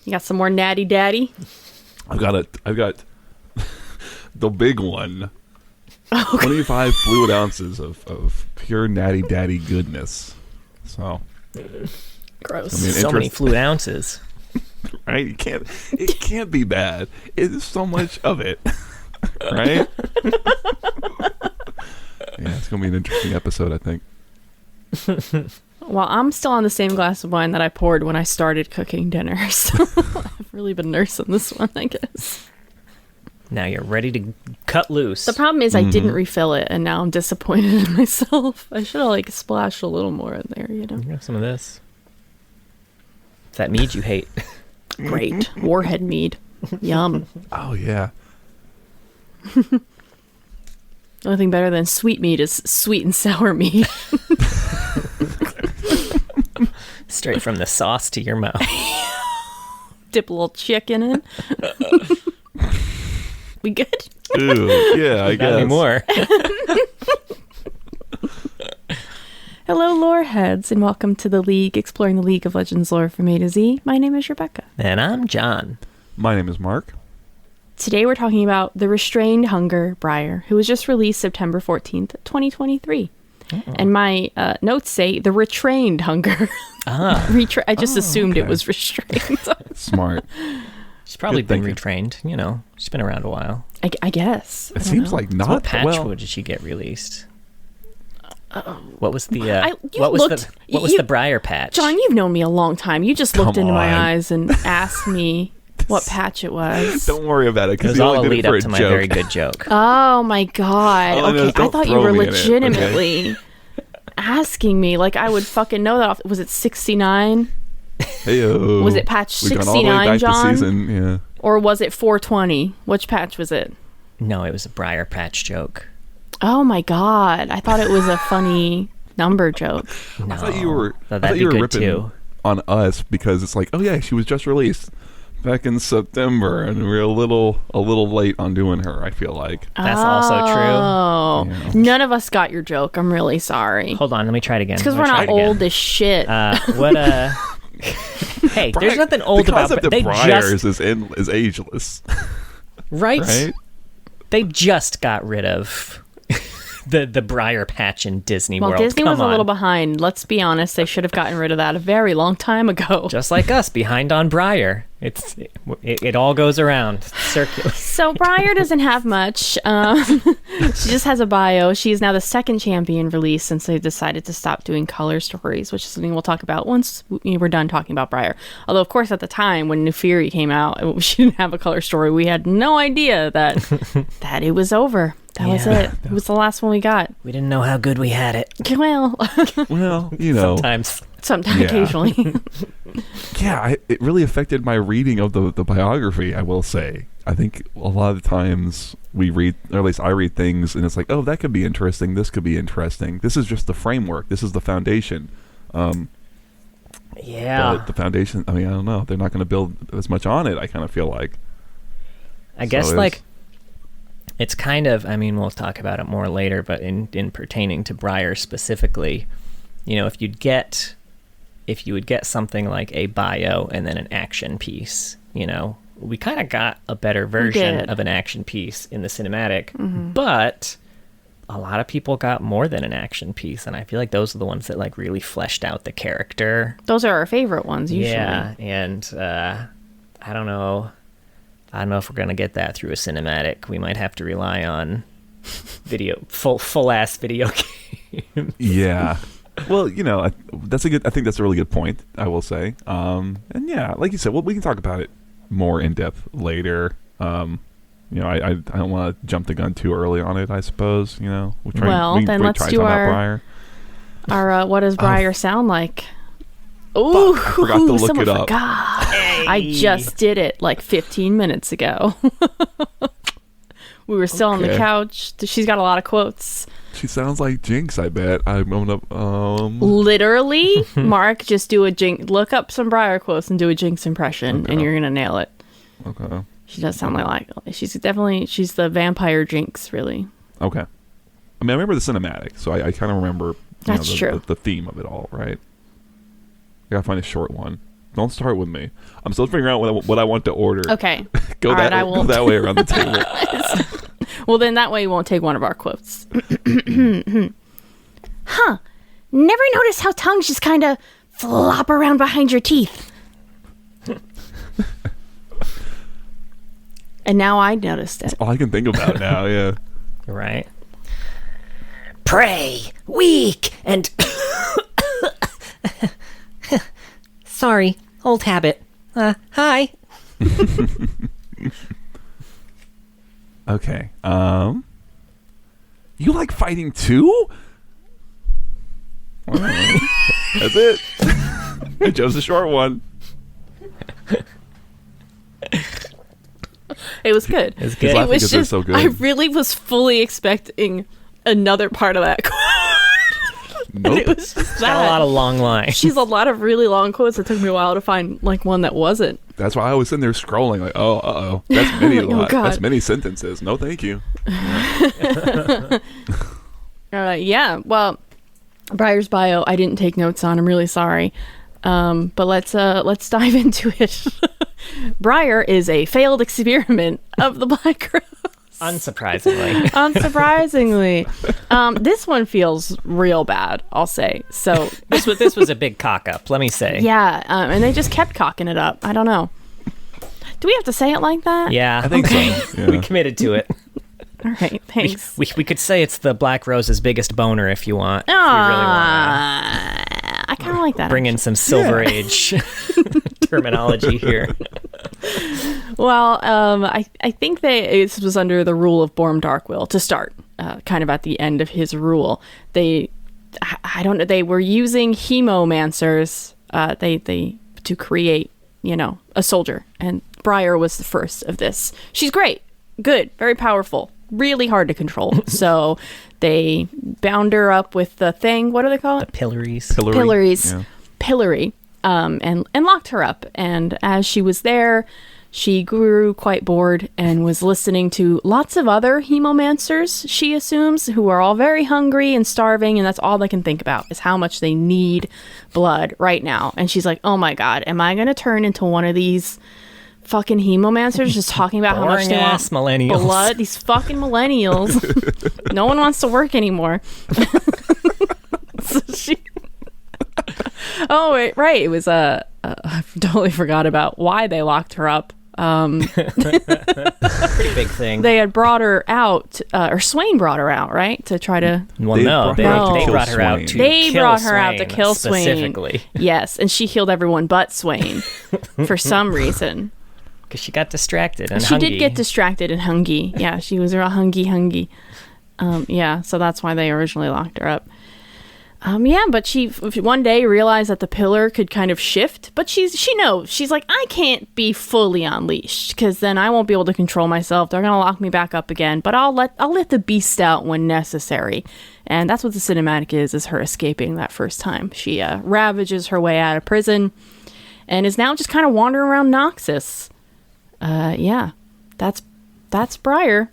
You got some more natty daddy? I've got the big one. 25 fluid ounces of pure natty daddy goodness. So gross. So many fluid ounces. Right? It can't be bad. It's so much of it. Right? Yeah, it's gonna be an interesting episode, I think. Well, I'm still on the same glass of wine that I poured when I started cooking dinner, so I've really been nursing this one, I guess. Now you're ready to cut loose. The problem is I didn't refill it, and now I'm disappointed in myself. I should have splashed a little more in there, You have some of this. It's that mead you hate. Great. Warhead mead. Yum. Oh yeah. The only thing better than sweet mead is sweet and sour mead. Straight from the sauce to your mouth. Dip a little chicken in. We good? Ew, yeah, I guess. Not anymore. Hello, lore heads, and welcome to the League, exploring the League of Legends lore from A to Z. My name is Rebecca. And I'm John. My name is Mark. Today we're talking about the Restrained Hunger Briar, who was just released September 14th, 2023. And my notes say the Retrained Hunger. I just assumed it was restrained. Smart. She's probably been retrained. She's been around a while. I guess. It seems like not. So what patch did she get released? What was the the Briar patch? John, you've known me a long time. You just looked into my eyes and asked me what patch it was. Don't worry about it. It was all a lead up to my very good joke. Oh my god. Okay, I thought you were legitimately asking me like I would fucking know that off. Was it 69? Hey-o. Was it patch 69, all the way back John? to season, yeah. Or was it 420? Which patch was it? No, it was a Briar patch joke. Oh my god. I thought it was a funny number joke. No, I thought you were ripping too on us because it's like, oh yeah, she was just released back in September and we're a little late on doing her, I feel like. That's also true. Oh. Yeah. None of us got your joke. I'm really sorry. Hold on, let me try it again. It's because we're not old as shit. Hey, there's nothing old about it. The Briars is ageless. Right? They just got rid of the Briar patch in Disney World. Well, Disney was a little behind. Let's be honest. They should have gotten rid of that a very long time ago. Just like us, behind on Briar. It all goes around. Circular. So Briar doesn't have much. She just has a bio. She is now the second champion released since they decided to stop doing color stories, which is something we'll talk about once we're done talking about Briar. Although, of course, at the time when New Fury came out, she didn't have a color story. We had no idea that it was over. That was it. It was the last one we got. We didn't know how good we had it. Well, sometimes, occasionally. Yeah, it really affected my reading of the biography, I will say. I think a lot of the times we read, or at least I read things, and it's like, oh, that could be interesting. This could be interesting. This is just the framework. This is the foundation. Yeah. But the foundation, I don't know. They're not going to build as much on it, I kind of feel like. I guess, it's kind of, we'll talk about it more later, but in pertaining to Briar specifically, if you would get something like a bio and then an action piece, we kind of got a better version of an action piece in the cinematic, but a lot of people got more than an action piece, and I feel like those are the ones that really fleshed out the character. Those are our favorite ones usually. Yeah, and I don't know if we're gonna get that through a cinematic. We might have to rely on full ass video games. Yeah. Well, I think that's a really good point, I will say. And yeah, like you said, we can talk about it more in depth later. I don't want to jump the gun too early on it, I suppose. Then let's do our what does Briar sound like? Oh, I forgot to look it up. Hey. I just did it like 15 minutes ago. We were still on the couch. She's got a lot of quotes. She sounds like Jinx, I bet. I'm gonna literally, Mark, just do a Jinx. Look up some Briar quotes and do a Jinx impression, and you're gonna nail it. Okay. She does sound like she's the vampire Jinx, really. Okay. I remember the cinematic, so I kind of remember true. The theme of it all, right? I gotta find a short one. Don't start with me. I'm still figuring out what I want to order. Okay. Go that way around the table. Well, then that way you won't take one of our quotes. Huh. Never noticed how tongues just kind of flop around behind your teeth. And now I noticed it. That's all I can think about now, yeah. Right. Pray, weak, and... Sorry, old habit. Hi. Okay. You like fighting too? All right. That's it. I chose the short one. It was good. It was good. It was just, so good. I really was fully expecting another part of that quote. Nope. It was just Got a lot that. of long lines. She's a lot of really long quotes. It took me a while to find like one that wasn't. That's why I was sitting there scrolling like, oh, that's many Oh, God. that's many sentences. No, thank you. Yeah. Well, Briar's bio, I didn't take notes on. I'm really sorry. But let's dive into it. Briar is a failed experiment of the Black Rose. Unsurprisingly. This one feels real bad, I'll say. So This was a big cock up, let me say. yeah, and they just kept cocking it up. I don't know. Do we have to say it like that? Yeah. I think so. Yeah. We committed to it. All right, thanks. We could say it's the Black Rose's biggest boner if you want. If you really want I kind of like that. to bring in some Silver Age terminology here. Well, I think this was under the rule of Borm Darkwill to start, kind of at the end of his rule. I don't know, they were using hemomancers, they to create, a soldier, and Briar was the first of this. She's great, good, very powerful, really hard to control. So they bound her up with the thing. What do they call it? The pillories. Pillories. Yeah. Pillory. And locked her up. And as she was there, she grew quite bored and was listening to lots of other hemomancers, she assumes, who are all very hungry and starving, and that's all they can think about is how much they need blood right now. And she's like, oh my god, am I going to turn into one of these fucking hemomancers just talking about how much they want millennials. blood? These fucking millennials. No one wants to work anymore. So she... Oh, wait, right. It was I totally forgot about why they locked her up. Pretty big thing. They had brought her out, or Swain brought her out, right? To try to... Well, They no, brought they her out to brought her out kill to Swain. They kill brought her out to Swain, kill Swain. specifically. Yes, and she healed everyone but Swain for some reason. Because she got distracted and She hungry. did get distracted and hungry. Yeah, she was real hungry. Yeah, so that's why they originally locked her up. Yeah, but she one day realized that the pillar could kind of shift, but she knows. She's like, I can't be fully unleashed because then I won't be able to control myself. They're going to lock me back up again, but I'll let the beast out when necessary. And that's what the cinematic is her escaping that first time. She ravages her way out of prison and is now just kind of wandering around Noxus. Yeah, that's Briar.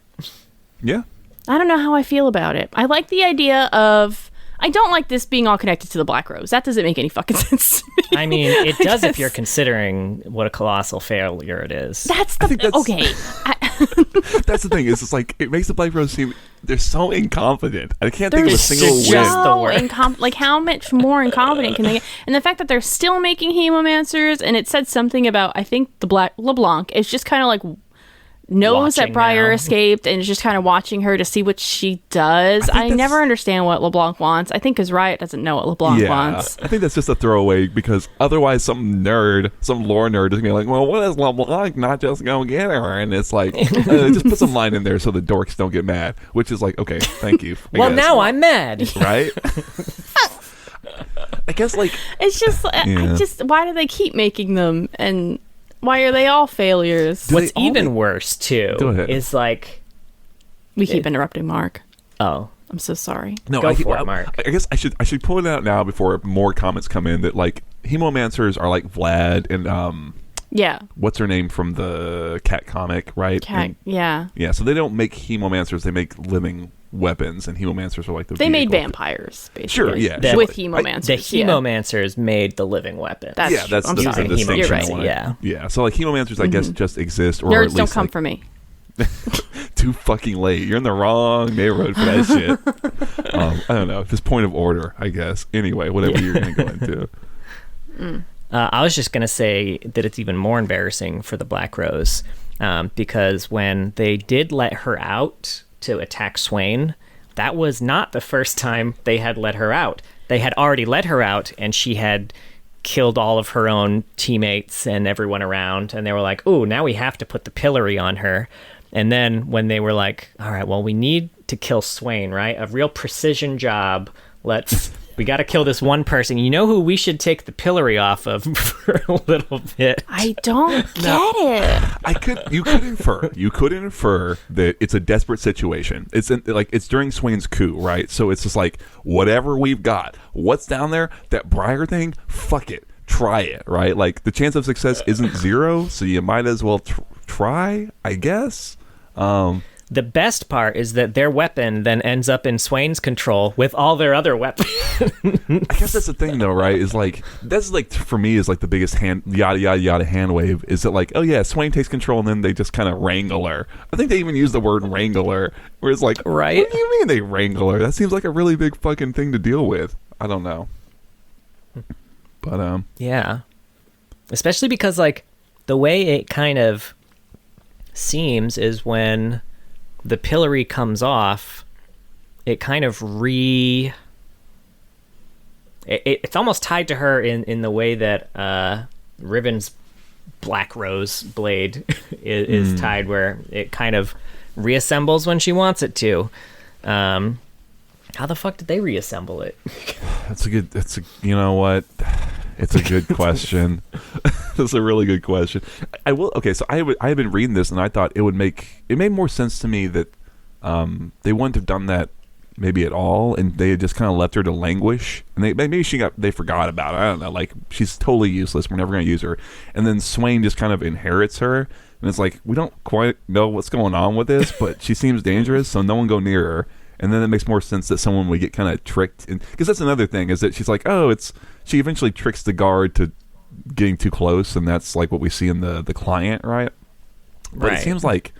Yeah. I don't know how I feel about it. I like the idea of... I don't like this being all connected to the Black Rose. That doesn't make any fucking sense to me. I mean, it does if you're considering what a colossal failure it is. That's the... think that's- Okay. That's the thing. Is it's like it makes the Black Rose seem they're so incompetent. I can't think of a They're single just win. the word. like, how much more incompetent can they get? And the fact that they're still making hemomancers, and it said something about, I think, the Black LeBlanc is just kind of like... knows that Watching Briar now. escaped and is just kind of watching her to see what she does. I never understand what LeBlanc wants. I think because Riot doesn't know what LeBlanc wants. I think that's just a throwaway because otherwise some lore nerd is gonna be like, well, what is LeBlanc not just gonna get her? And it's like, just put some line in there so the dorks don't get mad, which is like, okay, thank you. I Well, guess. now I'm mad. Right? I guess like It's just, Yeah. why do they keep making them? And why are they all failures? Do What's they all even make- worse, too, Go ahead. is like... We keep interrupting Mark. Oh. I'm so sorry. no, Go for it, Mark. I guess I should point it out now before more comments come in that like hemomancers are like Vlad and Yeah. What's her name from the Cat comic, right? Yeah. Yeah, so they don't make hemomancers, they make living weapons, and hemomancers are like the They made vehicle. vampires, basically. Sure, yeah. With hemomancers. The hemomancers made the living weapons. That's I'm the sorry. distinction. You're right. I wanna- Yeah. Yeah, so like hemomancers, I guess, just exist, or Nerds at least don't come like, for me. too fucking late. You're in the wrong neighborhood for that shit. I don't know. Just point of order, I guess. Anyway, whatever you're going to go into. I was just going to say that it's even more embarrassing for the Black Rose because when they did let her out to attack Swain, that was not the first time they had let her out. They had already let her out, and she had killed all of her own teammates and everyone around, and they were like, "Ooh, now we have to put the pillory on her." And then when they were like, "All right, well, we need to kill Swain, right? A real precision job. We got to kill this one person. You know who we should take the pillory off of for a little bit?" I don't get it. You could infer that it's a desperate situation. It's during Swain's coup, right? So it's just like, whatever we've got, what's down there, that Briar thing, fuck it, try it, right? Like the chance of success isn't zero, so you might as well try, I guess. The best part is that their weapon then ends up in Swain's control with all their other weapons. I guess that's the thing, though, right? Is like that's like for me is like the biggest yada yada yada hand wave. Is that like, oh yeah, Swain takes control and then they just kind of wrangle her. I think they even use the word wrangler, where it's like, right? What do you mean they wrangle her? That seems like a really big fucking thing to deal with. I don't know, but yeah, especially because like the way it kind of seems is when the pillory comes off, it kind of it's almost tied to her in the way that Riven's Black Rose blade is tied, where it kind of reassembles when she wants it to. How the fuck did they reassemble it? You know what? It's a good question. That's a really good question. So I had been reading this and I thought it made more sense to me that they wouldn't have done that maybe at all, and they had just kind of left her to languish, and they forgot about it. I don't know, like she's totally useless. We're never going to use her, and then Swain just kind of inherits her, and it's like we don't quite know what's going on with this, but she seems dangerous, so no one go near her. And then it makes more sense that someone would get kind of tricked, because that's another thing is that she's like, she eventually tricks the guard to getting too close, and that's like what we see in the client, right? But It seems like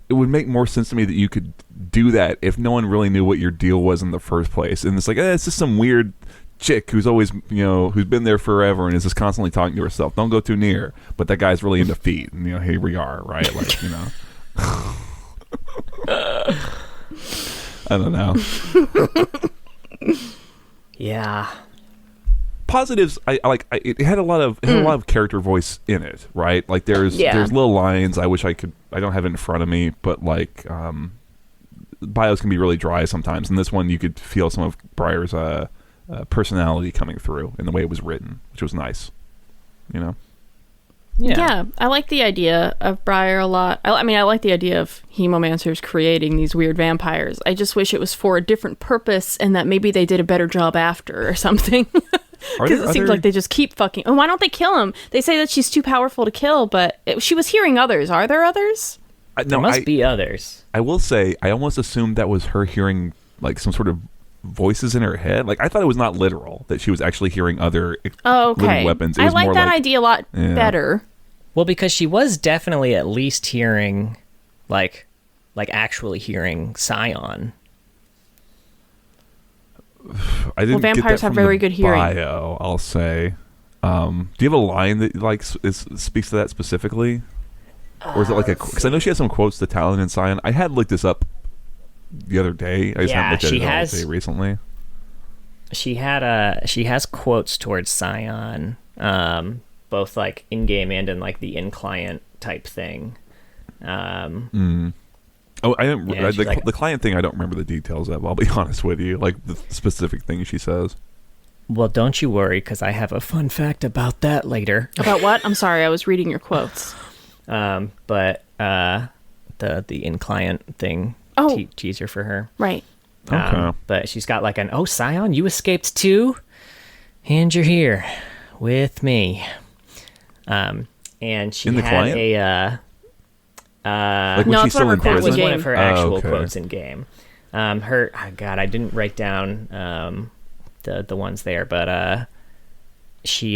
it would make more sense to me that you could do that if no one really knew what your deal was in the first place, and it's like, it's just some weird chick who's always, who's been there forever and is just constantly talking to herself. Don't go too near. But that guy's really into feet, and here we are, right? Like, I don't know. Yeah. Positives, it had a lot of character voice in it, right? Like there's little lines I don't have it in front of me, but like bios can be really dry sometimes, and this one you could feel some of Briar's personality coming through in the way it was written, which was nice. Yeah, I like the idea of Briar a lot. I like the idea of hemomancers creating these weird vampires. I just wish it was for a different purpose, and that maybe they did a better job after or something. Because it seems like they just keep fucking... Oh, why don't they kill him? They say that she's too powerful to kill, but she was hearing others. Are there others? There must be others. I will say, I almost assumed that was her hearing like some sort of voices in her head. Like I thought it was not literal, that she was actually hearing other living weapons. I like that idea a lot better. Well, because she was definitely at least hearing, like actually hearing Scion. I didn't vampires get that have from very the good hearing. Bio, I'll say. Do you have a line that speaks to that specifically, or is it like because I know she has some quotes to Talon and Scion. I had looked this up the other day. I just haven't looked at it all day recently. She has quotes towards Scion, both like in game and in like the in client type thing. Oh, I don't. The client thing, I don't remember the details of. I'll be honest with you, like the specific thing she says. Well, don't you worry, because I have a fun fact about that later. About what? I'm sorry, I was reading your quotes. But the in client thing, teaser for her, right? Okay. But she's got like Scion, you escaped too, and you're here with me. and she in the had client? Like when No, she's it's one still of in her quotes that was prison? one of her actual okay. quotes in game. I didn't write down the ones there, but she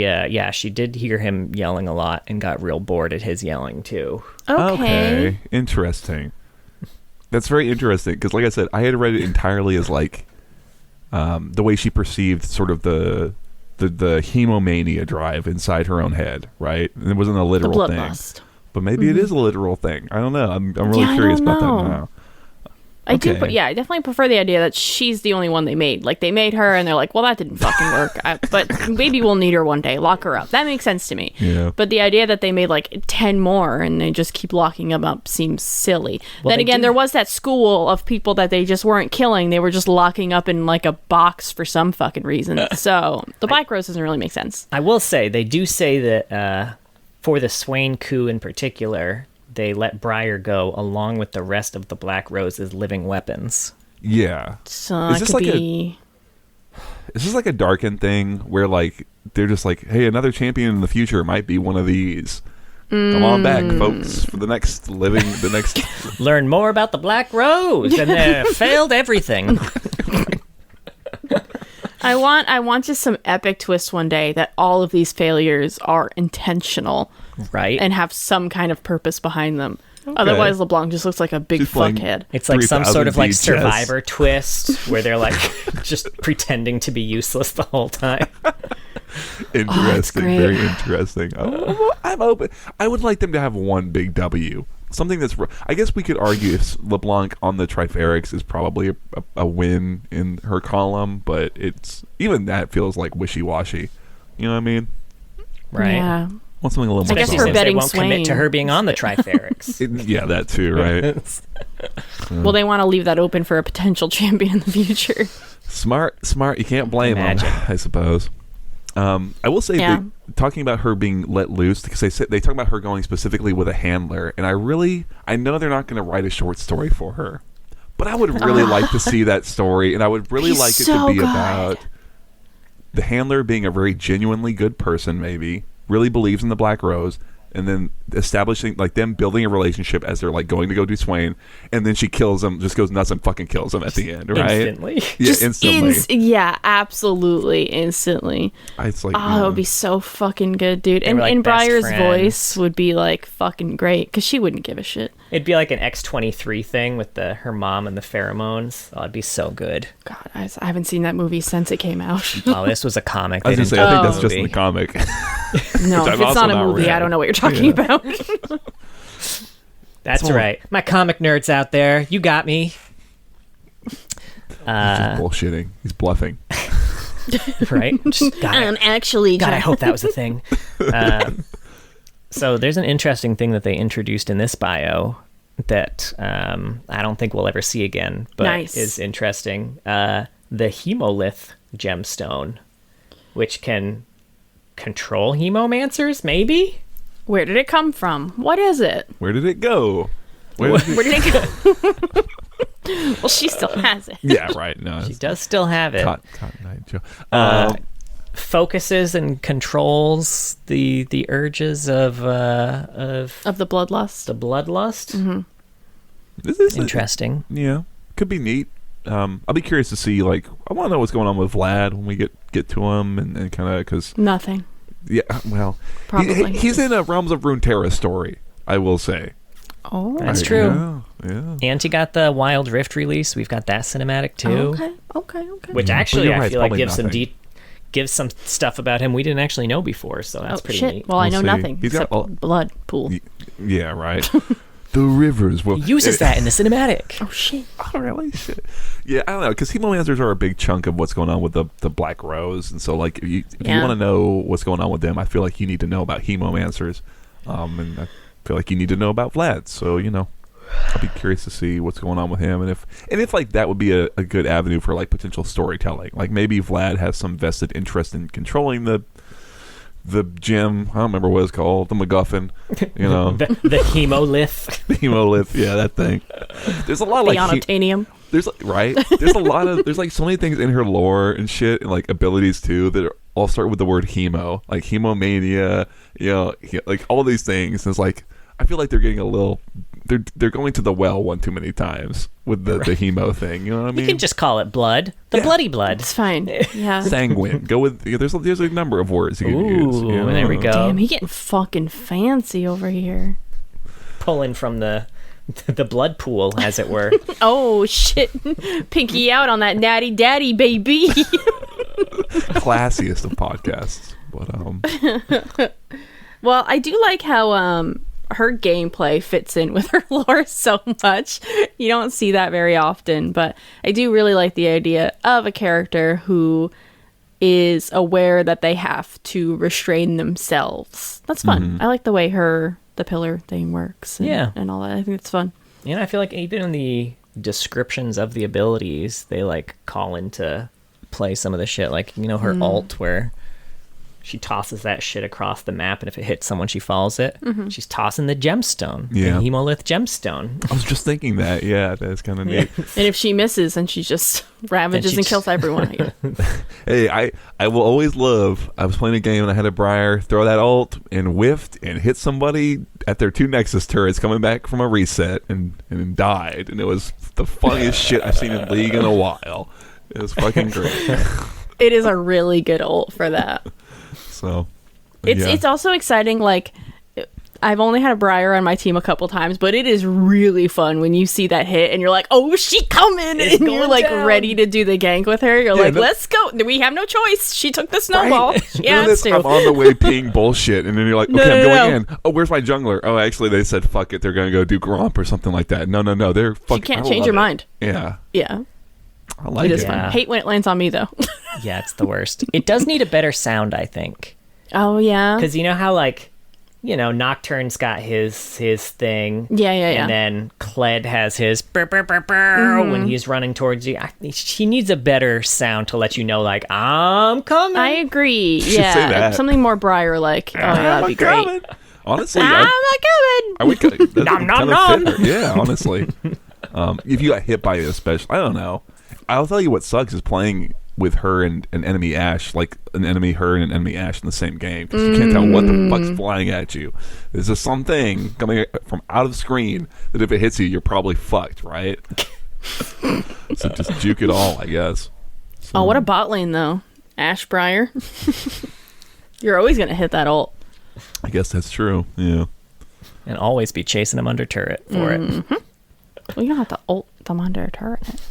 did hear him yelling a lot and got real bored at his yelling too. Okay. Interesting. That's very interesting because, like I said, I had read it entirely as like the way she perceived sort of the hemomania drive inside her own head, right? And it wasn't a The literal thing, bloodlust. but maybe it is a literal thing. I don't know. I'm really curious about that now. I do, Okay. but yeah, I definitely prefer the idea that she's the only one they made. Like, they made her, and they're like, well, that didn't fucking work. But maybe we'll need her one day. Lock her up. That makes sense to me. Yeah. But the idea that they made, like, 10 more, and they just keep locking them up seems silly. Well, then they again, do- there was that school of people that they just weren't killing. They were just locking up in, like, a box for some fucking reason. So, the Black Rose doesn't really make sense. I will say, they do say that for the Swain coup in particular, they let Briar go along with the rest of the Black Rose's living weapons. Yeah. So, Is it this could like be... Is this like a Darken thing where like they're just like, hey, another champion in the future might be one of these. Come on back, folks, for the next. Learn more about the Black Rose and their failed everything. I want just some epic twist one day that all of these failures are intentional Right? and have some kind of purpose behind them. Otherwise, LeBlanc just looks like a big She's playing- fuckhead. It's like some sort of like 3000 chess. Survivor twist where they're like just pretending to be useless the whole time. Interesting, great. very interesting. I'm open. I would like them to have one big W. Something that's. I guess we could argue if LeBlanc on the Triferics is probably a win in her column, but it's even that feels like wishy-washy. You know what I mean? Right? Yeah. Want something a little I more guess Especially her solid. since they betting won't commit to Swain. her being on the Triferics. Yeah, that too, right? Well, they want to leave that open for a potential champion in the future. Smart. You can't blame them, Imagine. I suppose. I will say, Yeah. talking about her being let loose, because they talk about her going specifically with a handler, and I know they're not going to write a short story for her, but I would really like to see that story, and I would really He's like it so to be good. about the handler being a very genuinely good person, maybe, really believes in the Black Rose, and then establishing, like, them building a relationship as they're, like, going to go do Swain, and then she kills him, just goes nuts and fucking kills him at the end, right? Instantly. Yeah, Just instantly. yeah, absolutely, instantly. It's like, Oh, it would be so fucking good, dude. They And, were, like, and best Briar's friends. voice would be like fucking great because she wouldn't give a shit. It'd be like an X-23 thing with her mom and the pheromones. Oh, it'd be so good. God, I haven't seen that movie since it came out. Oh, this was a comic. I was They gonna say, didn't I think do that's a just in the movie. comic. No, Which if I've it's also not a not movie, read. I don't know what you're talking Yeah. about. That's all- right. My comic nerds out there, you got me. He's just bullshitting. He's bluffing. Right? Just got it. Actually, God, I hope that was a thing. So there's an interesting thing that they introduced in this bio that I don't think we'll ever see again, but Nice. is interesting. The Hemolith gemstone, which can control hemomancers, maybe? Where did it come from? What is it? Where did it go? Where did Where did it go? Well, she still has it. yeah, right. No, She it's does still have it. Cotton Eye Joe. Focuses and controls the urges of Of the bloodlust. the bloodlust. This is Interesting. yeah, could be neat. I'll be curious to see. Like, I want to know what's going on with Vlad when we get to him, and kind of because Nothing. yeah, well, Probably. he's in a Realms of Runeterra story. I will say. Oh, That's Right, true. Yeah. And you got the Wild Rift release. We've got that cinematic too. Okay. Which But actually you're I right, it's feel like probably gives gives some stuff about him we didn't actually know before, so that's pretty shit. neat. Well, I We'll know see. nothing He's got except all- blood pool. Yeah, right. The rivers will He uses that in the cinematic. Oh shit. Oh, really? Shit. Yeah, I don't know, because hemomancers are a big chunk of what's going on with the Black Rose, and so like if you Yeah. want to know what's going on with them, I feel like you need to know about hemomancers, and I feel like you need to know about Vlad. So I'll be curious to see what's going on with him, and if like that would be a good avenue for like potential storytelling. Like maybe Vlad has some vested interest in controlling the gem. I don't remember what it's called, the MacGuffin. You know, The hemolith. the hemolith. Yeah, that thing. There's a lot of The like unobtainium. there's like, right. There's a lot of there's like so many things in her lore and shit and like abilities too that are all start with the word hemo, like hemomania, like all these things. It's like I feel like they're getting a little. They're going to the well one too many times with the hemo thing. You know what I mean? You can just call it blood. The bloody blood. It's fine. Yeah. Sanguine. Go with. There's a number of words you can use. There we go. Damn, he getting fucking fancy over here. Pulling from the blood pool, as it were. Oh shit! Pinky out on that natty daddy, baby. Classiest of podcasts, but Well, I do like how her gameplay fits in with her lore so much. You don't see that very often, but I do really like the idea of a character who is aware that they have to restrain themselves. That's fun. I like the way the pillar thing works and all that. I think it's fun. I feel like even in the descriptions of the abilities, they like call into play some of the shit, like her ult where she tosses that shit across the map, and if it hits someone, she follows it. She's tossing the gemstone, the hemolith gemstone. I was just thinking that. Yeah, that's kind of neat. And if she misses, then she just ravages and kills everyone. Hey, I will always love. I was playing a game and I had a Briar throw that ult and whiffed and hit somebody at their 2 Nexus turrets coming back from a reset and died, and it was the funniest shit I've seen in League in a while. It was fucking great. It is a really good ult for that. So it's also exciting. Like, I've only had a Briar on my team a couple times, but it is really fun when you see that hit and you're like, oh, she coming, and you're like ready to do the gank with her. You're like, let's go. We have no choice. She took the snowball. Right? She has to. I'm on the way peeing bullshit, and then you're like, okay, I'm going in. Oh, where's my jungler? Oh, actually, they said fuck it. They're gonna go do Gromp or something like that. No, they're fucking. You can't change your mind. Yeah. I like it. It is fun. Hate when it lands on me though. Yeah, it's the worst. It does need a better sound, I think. Oh yeah, because you know how like Nocturne's got his thing, and then Kled has his burr, burr, burr, burr, when he's running towards you. She needs a better sound to let you know, like, I'm coming. I agree. Say that. Something more Briar like. Oh yeah, that'd be great. Coming. Honestly, I'm not coming. I would nom nom nom. Yeah, honestly. If you got hit by it, especially, I don't know. I'll tell you what sucks is playing with her and an enemy Ashe, like an enemy her and an enemy Ashe in the same game, because you can't tell what the fuck's flying at you. There's just something coming from out of screen that if it hits you, you're probably fucked, right? So just juke it all, I guess. So, oh, what a bot lane though, Ashe Briar. You're always gonna hit that ult. I guess that's true. Yeah, and always be chasing them under turret for it. Well, you don't have to ult them under a turret.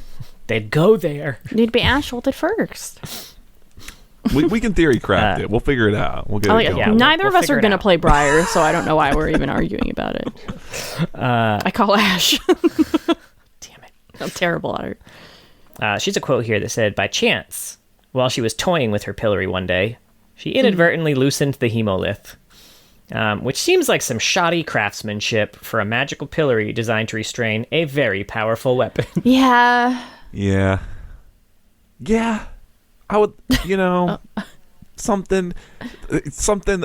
They'd go there. You'd be Ashe ulted first. We can theory craft it. We'll figure it out. We'll get it going. Yeah, neither of us are going to play Briar, so I don't know why we're even arguing about it. I call Ashe. Damn it. I'm terrible at her. She's a quote here that said, by chance, while she was toying with her pillory one day, she inadvertently loosened the hemolith, which seems like some shoddy craftsmanship for a magical pillory designed to restrain a very powerful weapon. Yeah. I would, something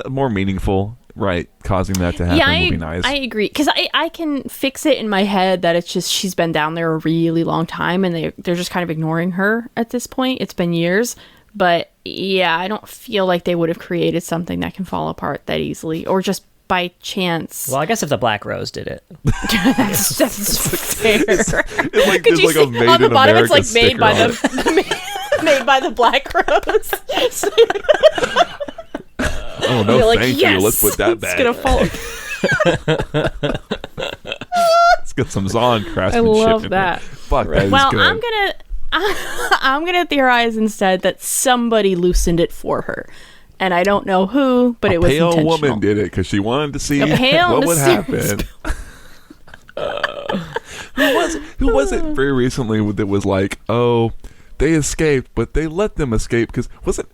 more meaningful, right? Causing that to happen would be nice. I agree, because I can fix it in my head that it's just she's been down there a really long time, and they're just kind of ignoring her at this point. It's been years, but yeah, I don't feel like they would have created something that can fall apart that easily, or just by chance. Well, I guess if the Black Rose did it. that's fair. It's like, could you like see a made on the in bottom America it's like made by made by the Black Rose. Oh no, like, thank yes! you. Let's put that back. It's gonna fall. Let's get some Zon craftsmanship. I love in that. Fuck, that is Well, good. I'm gonna theorize instead that somebody loosened it for her, and I don't know who, but it was intentional. intentional. Woman did it because she wanted to see pale, what would happen. Who was it very recently that was like, oh, they escaped, but they let them escape because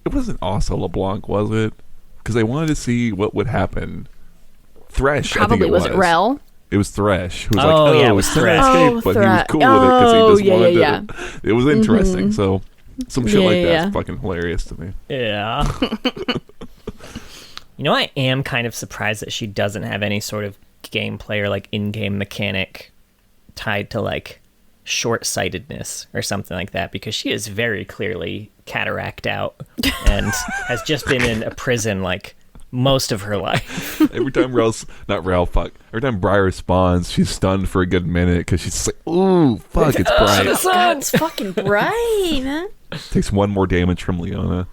it wasn't Asa LeBlanc, was it? Because they wanted to see what would happen. Thresh, Probably I think was it Rel? It was Thresh who was it was Thresh. Escape, but he was cool with it because he just wanted to. It was interesting. So some shit like that's fucking hilarious to me. Yeah. I am kind of surprised that she doesn't have any sort of gameplay or like in-game mechanic tied to like short-sightedness or something like that, because she is very clearly cataract out and has just been in a prison like most of her life. Every time every time Briar spawns, she's stunned for a good minute because she's just like, ooh, fuck, it's bright. Oh, God, it's fucking bright, man. Takes one more damage from Leona.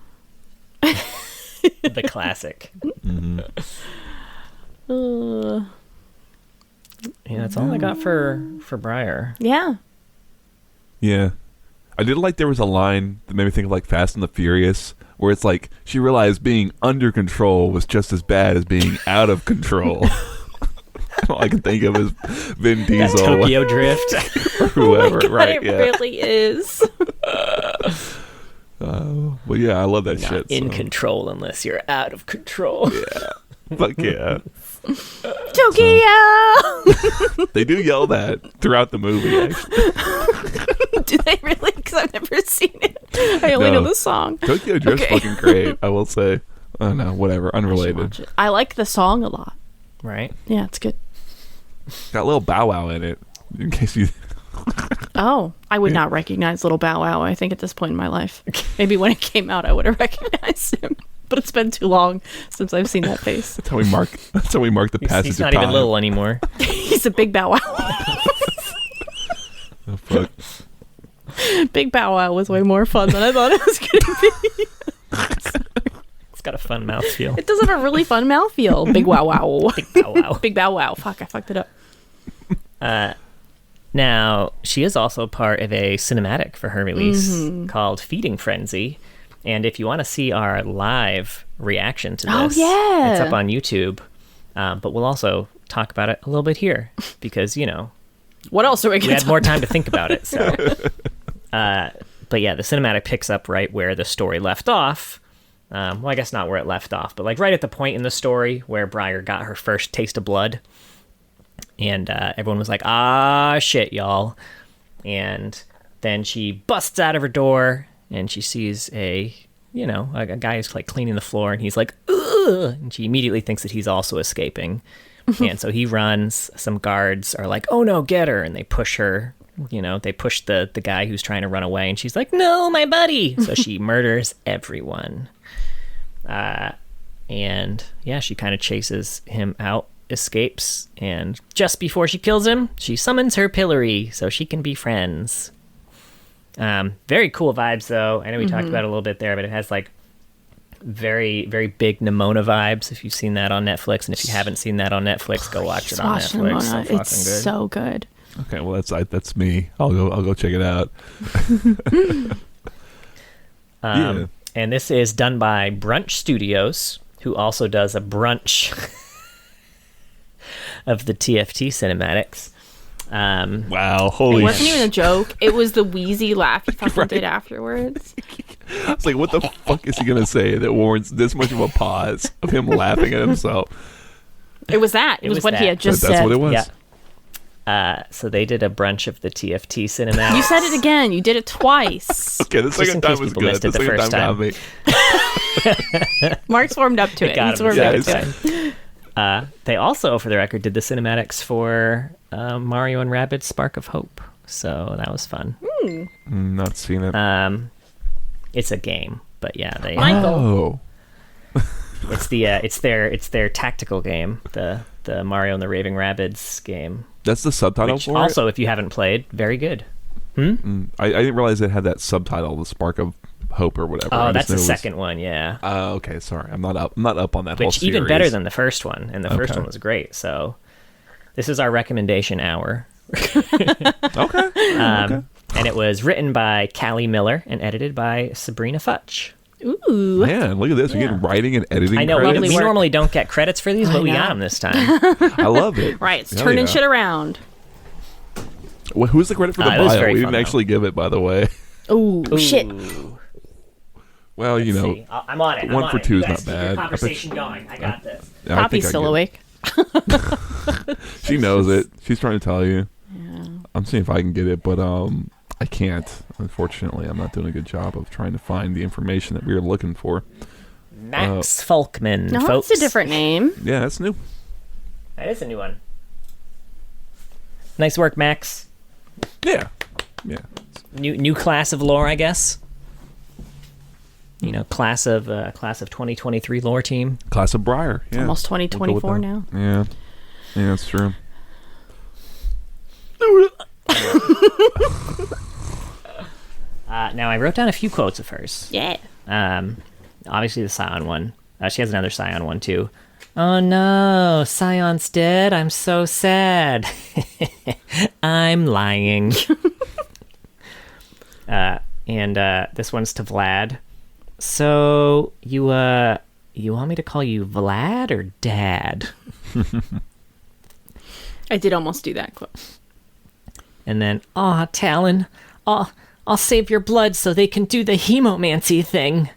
The classic. Mm-hmm. Yeah, that's all I got for Briar. Yeah. Yeah. I did like there was a line that made me think of like Fast and the Furious, where it's like she realized being under control was just as bad as being out of control. All I can think of is Vin Diesel. Tokyo Drift. Or whoever, Oh my God, right? it Yeah. really is. But yeah, I love that Not shit. in so. control unless you're out of control. Yeah. Fuck yeah. Tokyo! They do yell that throughout the movie, actually. Do they really? Because I've never seen it. I only No. know the song. Tokyo Drift's Okay. fucking great, I will say. Oh no, whatever. I should Unrelated. watch it. I like the song a lot. Right? Yeah, it's good. Got a little Bow Wow in it. In case you Oh, I would not recognize Little Bow Wow, I think, at this point in my life. Maybe when it came out, I would have recognized him. But it's been too long since I've seen that face. That's how we mark the passage He's of not time. even little anymore. He's a big Bow Wow. Oh, fuck. Big Bow Wow was way more fun than I thought it was going to be. It's got a fun mouthfeel. It does have a really fun mouthfeel. Big Wow Wow. Big Bow Wow. Big Bow Wow. Fuck, I fucked it up. Now, she is also part of a cinematic for her release called Feeding Frenzy. And if you want to see our live reaction to this, yeah. it's up on YouTube. But we'll also talk about it a little bit here because, you know, What else are we going we to had more time to think about it. So, but yeah, the cinematic picks up right where the story left off. Well, I guess not where it left off, but like right at the point in the story where Briar got her first taste of blood. And everyone was like, ah, shit, y'all. And then she busts out of her door and she sees a guy who's like cleaning the floor and he's like, ugh. And she immediately thinks that he's also escaping. And so he runs. Some guards are like, oh no, get her. And they push her. You know, they push the guy who's trying to run away. And she's like, no, my buddy. So she murders everyone. And yeah, she kind of chases him out, escapes. And just before she kills him, she summons her pillory so she can be friends. Very cool vibes, though. I know we talked about it a little bit there, but it has like very, very big Nimona vibes. If you've seen that on Netflix, and if you haven't seen that on Netflix, go watch it on watch Netflix. Nimona. So fucking It's good. so good. Okay, well that's me. I'll go check it out. Yeah. And this is done by Brunch Studios, who also does a brunch of the TFT cinematics. Wow, It holy wasn't even a joke. It was the wheezy laugh he fucking did afterwards. I was like, what the fuck is he gonna say that warrants this much of a pause of him laughing at himself? It was that. It was what he that. had just That's said. what it was. Yeah. So they did a brunch of the TFT cinematics. You said it again. You did it twice. Okay, the Just in second case time was people good. missed The it the second first time got me. Mark's warmed up to it. got He's him. warmed Yeah, up it's to it. They also, for the record, did the cinematics for Mario and Rabbids Spark of Hope. So that was fun. Not seen it. It's a game, but yeah, they Oh, it's their tactical game, the Mario and the Raving Rabbids game. that's the subtitle Which for also, if you haven't played, very good. it. I didn't realize it had that subtitle, "The Spark of Hope" or whatever. Oh, I that's just the knew it was- second one, yeah. Okay, sorry, I'm not up on that whole Which series. even better than the first one, and the first Okay. one was great. So this is our recommendation hour. Okay. And it was written by Callie Miller and edited by Sabrina Futch. Ooh. Man, look at this. We're getting writing and editing I know, credits. we normally don't get credits for these, but we got them this time. I love it. Right. It's Hell turning yeah. shit around. Well, who's the credit for the it was bio? very We fun, didn't actually give it, by the way. Ooh, shit. Ooh. Well, you know, See, I'm on it. one I'm for on it. two You is guys not keep your bad. conversation going. I got this. I Poppy's think I still get awake. it. She knows it. She's trying to tell you. Yeah. I'm seeing if I can get it, but I can't. Unfortunately, I'm not doing a good job of trying to find the information that we were looking for. Max Folkman, No, folks. that's a different name. Yeah, that's new. That is a new one. Nice work, Max. Yeah. Yeah. New class of lore, I guess. Class of 2023 lore team. Class of Briar. Yeah. Almost 2024 now. Yeah. Yeah, that's true. Now I wrote down a few quotes of hers. Yeah. Obviously the Scion one. She has another Scion one too. Oh no, Scion's dead. I'm so sad. I'm lying. And this one's to Vlad. So you want me to call you Vlad or Dad? I did almost do that quote. And then, Talon, I'll save your blood so they can do the hemomancy thing.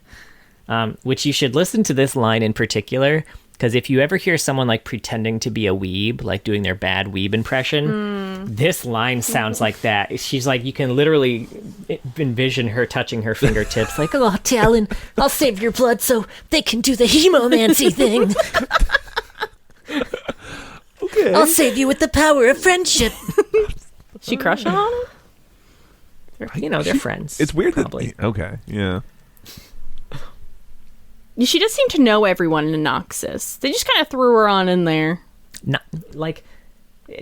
Which you should listen to this line in particular, because if you ever hear someone like pretending to be a weeb, like doing their bad weeb impression, this line sounds like that. She's like, you can literally envision her touching her fingertips, like, oh, Talon, I'll save your blood so they can do the hemomancy thing. Okay. I'll save you with the power of friendship. She crushing on him? They're friends. It's weird probably. Okay, yeah. She does seem to know everyone in Noxus. They just kind of threw her on in there. Not like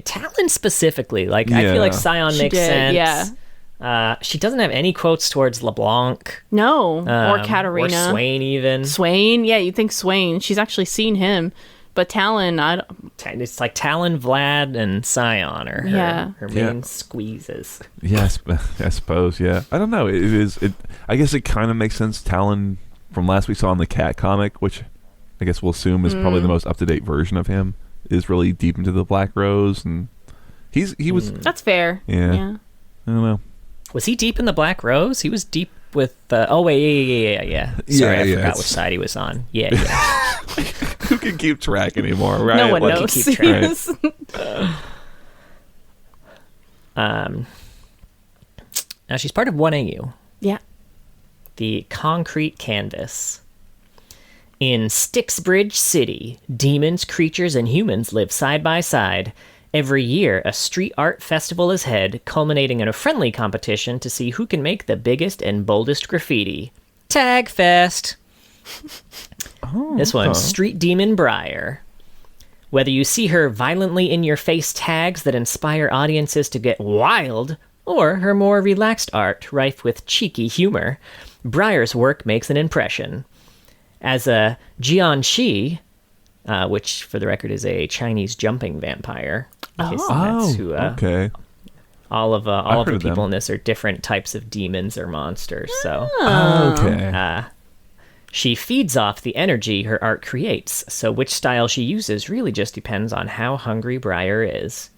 Talon specifically. Like I feel like Scion makes sense. Yeah. She doesn't have any quotes towards LeBlanc. No, or Katarina. Or Swain even. Swain, yeah, you'd think Swain. She's actually seen him. But Talon, it's like Talon, Vlad, and Scion are her main squeezes. Yes, I suppose, yeah. I don't know. I guess it kind of makes sense. Talon, from last we saw in the Cat comic, which I guess we'll assume is probably the most up-to-date version of him, is really deep into the Black Rose, and he was... That's fair. Yeah. I don't know. Was he deep in the Black Rose? He was deep with... yeah. Sorry, I forgot which side he was on. Yeah. Who can keep track anymore, right? No one knows. Keep track. Now she's part of 1AU. Yeah. The Concrete Canvas. In Styxbridge City, demons, creatures, and humans live side by side. Every year, a street art festival is held, culminating in a friendly competition to see who can make the biggest and boldest graffiti. Tag Fest. This one's Street Demon Briar. Whether you see her violently in-your-face tags that inspire audiences to get wild, or her more relaxed art rife with cheeky humor, Briar's work makes an impression. As a Jianxi, which for the record is a Chinese jumping vampire. Okay. All of the people in this are different types of demons or monsters. So, okay. She feeds off the energy her art creates, so which style she uses really just depends on how hungry Briar is.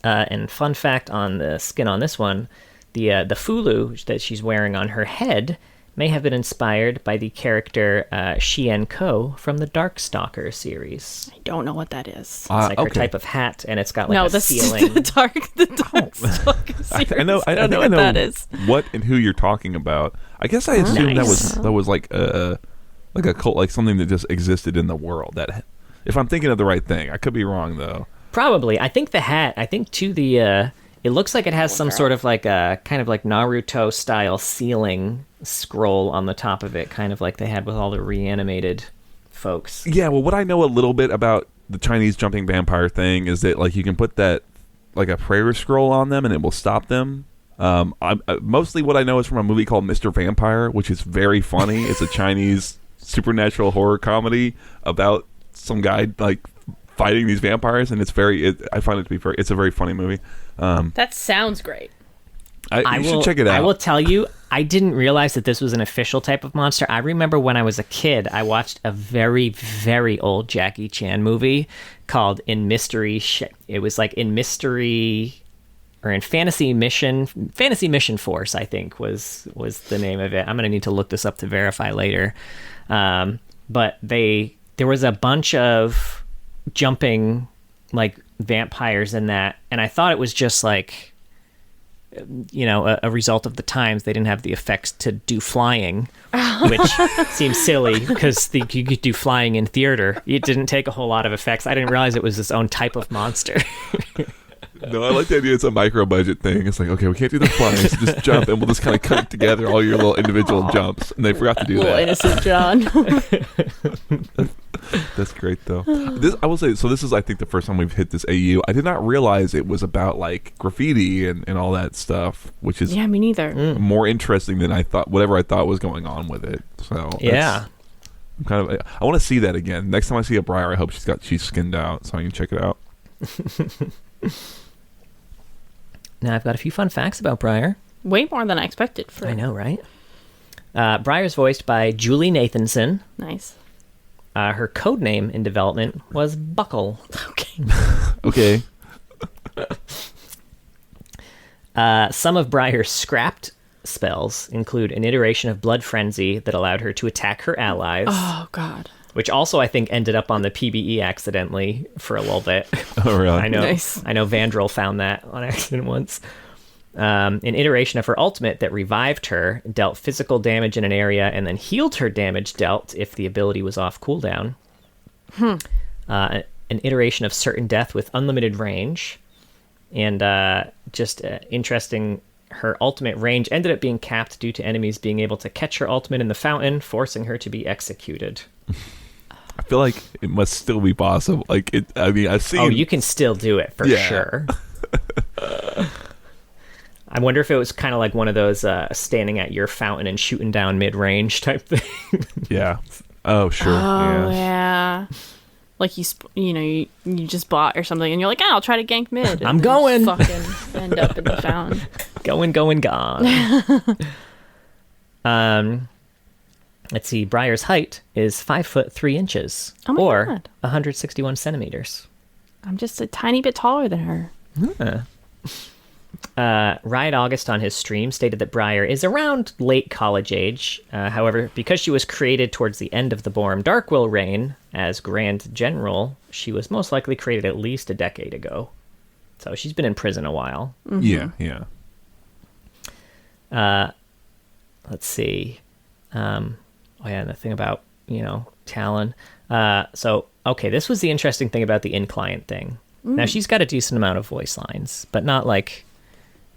And fun fact on the skin on this one, the fulu that she's wearing on her head may have been inspired by the character Xian Ko from the Darkstalker series. I don't know what that is. It's like her type of hat, and it's got like a ceiling. The Darkstalker series. I know what that is. What and who you're talking about. I guess I assumed that was like a cult, like something that just existed in the world. That, if I'm thinking of the right thing, I could be wrong though. Probably. I think the hat. I think too it looks like it has some sort of like a kind of like Naruto style ceiling scroll on the top of it, kind of like they had with all the reanimated folks. Yeah, well, what I know a little bit about the Chinese jumping vampire thing is that like you can put that like a prayer scroll on them and it will stop them. Mostly what I know is from a movie called Mr. Vampire, which is very funny. It's a Chinese supernatural horror comedy about some guy like fighting these vampires, and I find it to be it's a very funny movie. That sounds great. You should check it out. I will tell you, I didn't realize that this was an official type of monster. I remember when I was a kid, I watched a very, very old Jackie Chan movie called In Mystery. It was like In Mystery, or in Fantasy Mission Force, I think was the name of it. I'm gonna need to look this up to verify later. But there was a bunch of jumping like vampires in that, and I thought it was just like, you know, a result of the times. They didn't have the effects to do flying, which seems silly because you could do flying in theater. It didn't take a whole lot of effects. I didn't realize it was its own type of monster. No, I like the idea it's a micro budget thing. It's like, okay, we can't do the flying, so just jump, and we'll just kind of cut together all your little individual jumps. And they forgot to do Little that. innocent John. That's great, though. This, I will say, so this is, I think, the first time we've hit this AU. I did not realize it was about, like, graffiti and all that stuff, which is Yeah, me neither. more interesting than I thought, whatever I thought was going on with it. So Yeah. I'm kind of, I want to see that again. Next time I see a Briar, I hope she's skinned out so I can check it out. Now, I've got a few fun facts about Briar. Way more than I expected. I know, right? Briar's voiced by Julie Nathanson. Nice. Her code name in development was Buckle. Okay. Okay. Some of Briar's scrapped spells include an iteration of Blood Frenzy that allowed her to attack her allies. Oh, God. Which also, I think, ended up on the PBE accidentally for a little bit. Oh, really? I know. Nice. I know Vandrel found that on accident once. An iteration of her ultimate that revived her, dealt physical damage in an area, and then healed her damage dealt if the ability was off cooldown. An iteration of certain death with unlimited range. And just interesting, her ultimate range ended up being capped due to enemies being able to catch her ultimate in the fountain, forcing her to be executed. I feel like it must still be possible. Like, I mean, I've seen... Oh, you can still do it, for sure. I wonder if it was kind of like one of those standing at your fountain and shooting down mid-range type thing. Yeah. Oh, sure. Oh, yeah. Like you just bought or something, and you're like, I'll try to gank mid. I'm going. Fucking end up in the fountain. Going, gone. Let's see. Briar's height is 5'3" Oh my or God. 161 centimeters. I'm just a tiny bit taller than her. Riot August on his stream stated that Briar is around late college age. However, because she was created towards the end of the Borm Darkwill reign as Grand General, she was most likely created at least a decade ago. So she's been in prison a while. Yeah, yeah. Let's see. And the thing about, Talon. Okay, this was the interesting thing about the in-client thing. Now, she's got a decent amount of voice lines, but not like...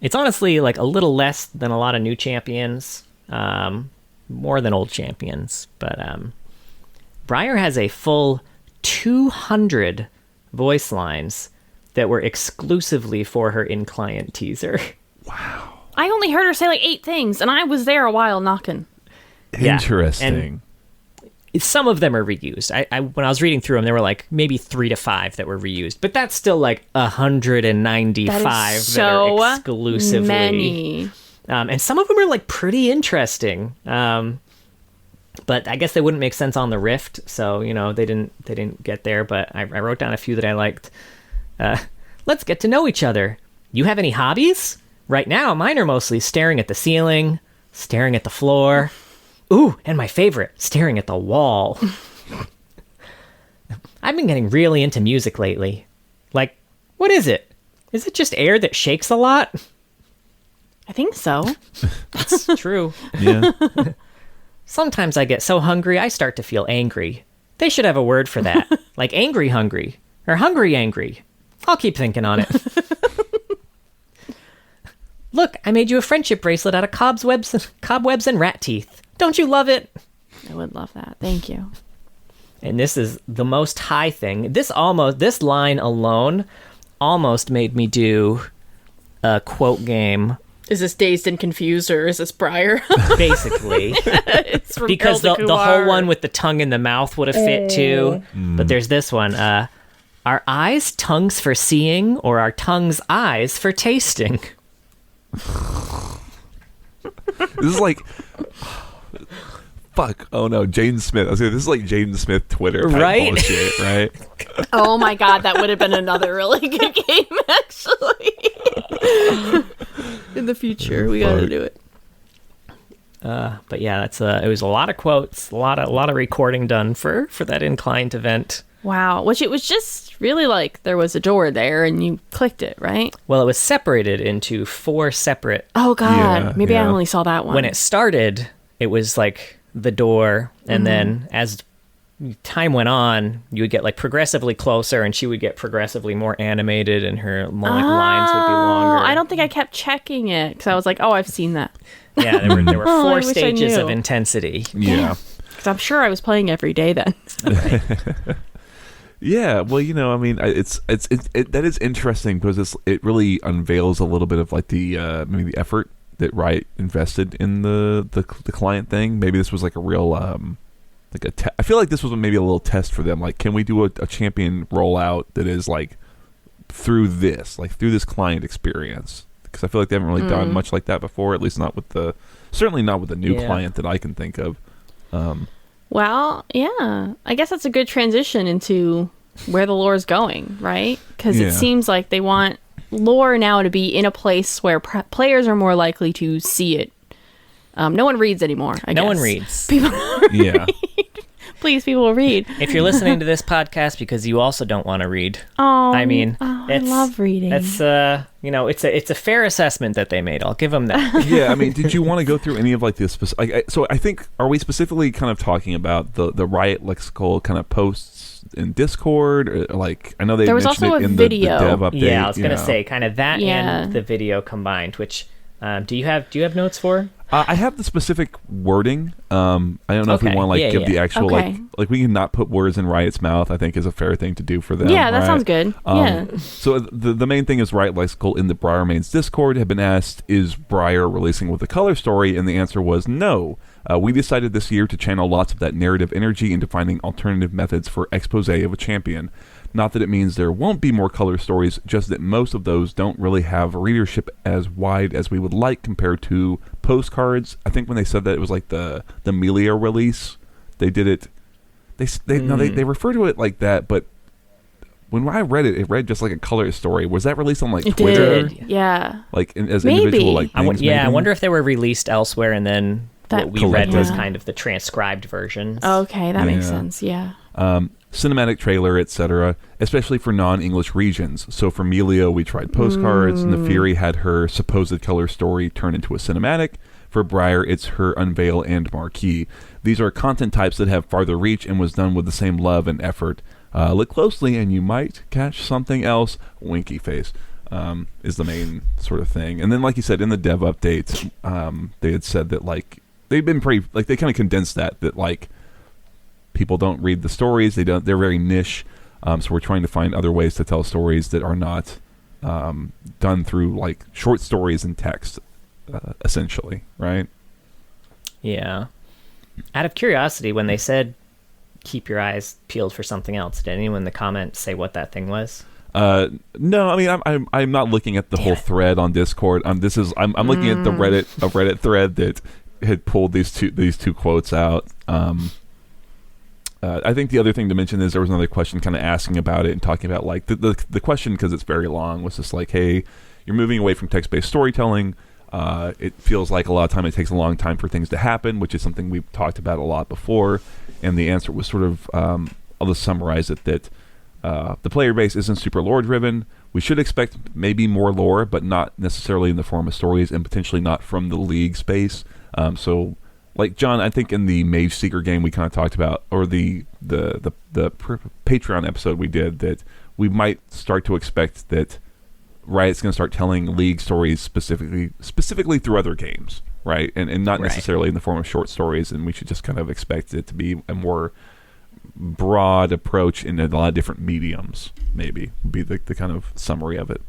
It's honestly like a little less than a lot of new champions, more than old champions. But Briar has a full 200 voice lines that were exclusively for her in-client teaser. Wow. I only heard her say like 8 things, and I was there a while knocking. Yeah, Interesting. Some of them are reused. I when I was reading through them, there were like maybe 3 to 5 that were reused, but that's still like 195 that are exclusively. Many. And some of them are like pretty interesting. But I guess they wouldn't make sense on the Rift, so they didn't get there. But I wrote down a few that I liked. Let's get to know each other. You have any hobbies? Right now, mine are mostly staring at the ceiling, staring at the floor. Ooh, and my favorite, staring at the wall. I've been getting really into music lately. Like, what is it? Is it just air that shakes a lot? I think so. That's true. Yeah. Sometimes I get so hungry, I start to feel angry. They should have a word for that. Like angry hungry. Or hungry angry. I'll keep thinking on it. Look, I made you a friendship bracelet out of cobwebs and rat teeth. Don't you love it? I would love that. Thank you. And this is the most high thing. This line alone almost made me do a quote game. Is this Dazed and Confused, or is this Briar? Basically. It's from Because the Hilda whole Kuwar. one with the tongue in the mouth would have fit too. But there's this one. Are eyes tongues for seeing, or are tongues eyes for tasting? This is like... Fuck. Oh, no. Jaden Smith. I was saying, this is like Jaden Smith Twitter type Right? bullshit, right? Oh my God, that would have been another really good game, actually. In the future, we gotta do it. But yeah, it was a lot of quotes, a lot of recording done for that inclined event. Wow, which it was just really like there was a door there and you clicked it, right? Well, it was separated into 4 separate. Oh God, Yeah, maybe I yeah. only saw that one. When it started, it was like the door, and then as time went on, you would get like progressively closer, and she would get progressively more animated, and her lines would be longer. I don't think I kept checking it because I was like, oh, I've seen that. Yeah, there were 4 stages of intensity. Yeah. Because I'm sure I was playing every day then. Yeah, well, I mean, that is interesting because it really unveils a little bit of like the maybe the effort that Riot invested in the client thing. Maybe this was like a real like I feel like this was maybe a little test for them. Like, can we do a champion rollout that is like through this client experience? Because I feel like they haven't really done much like that before. At least certainly not with the new client that I can think of. Well, yeah. I guess that's a good transition into where the lore is going, right? Because it seems like they want lore now to be in a place where players are more likely to see it. No one reads anymore, I guess. No one reads. People Yeah. Please, people read. If you're listening to this podcast because you also don't want to read, I love reading. It's it's a fair assessment that they made. I'll give them that. Yeah, I mean, did you want to go through any of like this? So I think, are we specifically kind of talking about the Riot lexical kind of posts in Discord? Or like, I know they mentioned also it in video. the dev update. Yeah, I was gonna say kind of that and the video combined. Which do you have notes for? I have the specific wording. I don't know if we want to give the actual like we can not put words in Riot's mouth. I think is a fair thing to do for them. Yeah, that sounds good. So the main thing is Riot Lexical in the Briar Main's Discord had been asked, is Briar releasing with a color story? And the answer was no. We decided this year to channel lots of that narrative energy into finding alternative methods for expose of a champion. Not that it means there won't be more color stories, just that most of those don't really have readership as wide as we would like compared to postcards. I think when they said that, it was like the Melia release. They did it. They refer to it like that, but when I read it, it read just like a color story. Was that released on like Twitter? Did. Yeah. Like as individual like things? I wonder if they were released elsewhere and then what we read was kind of the transcribed versions. Okay, that makes sense. Yeah. Cinematic trailer, etc., especially for non-English regions. So for Melia, we tried postcards. Nefiri had her supposed color story turn into a cinematic. For Briar, it's her unveil and marquee. These are content types that have farther reach and was done with the same love and effort. Look closely and you might catch something else. Winky face is the main sort of thing. And then, like you said, in the dev updates, they had said that like they've been pretty like they kind of condensed that like people don't read the stories. They're very niche. So we're trying to find other ways to tell stories that are not done through like short stories and text, essentially, right? Yeah. Out of curiosity, when they said keep your eyes peeled for something else, did anyone in the comments say what that thing was? No, I mean I'm not looking at the whole thread on Discord. I'm looking at the Reddit thread that had pulled these two quotes out. I think the other thing to mention is there was another question kind of asking about it and talking about like the question, because it's very long, was just like, hey, you're moving away from text-based storytelling. It feels like a lot of time it takes a long time for things to happen, which is something we've talked about a lot before. And the answer was sort of, I'll just summarize it, that the player base isn't super lore-driven. We should expect maybe more lore, but not necessarily in the form of stories, and potentially not from the league space. So, like John, I think in the Mage Seeker game we kind of talked about, or the Patreon episode we did, that we might start to expect that Riot's going to start telling league stories specifically through other games, right? And not necessarily in the form of short stories, and we should just kind of expect it to be a more broad approach in a lot of different mediums, maybe, would be the kind of summary of it.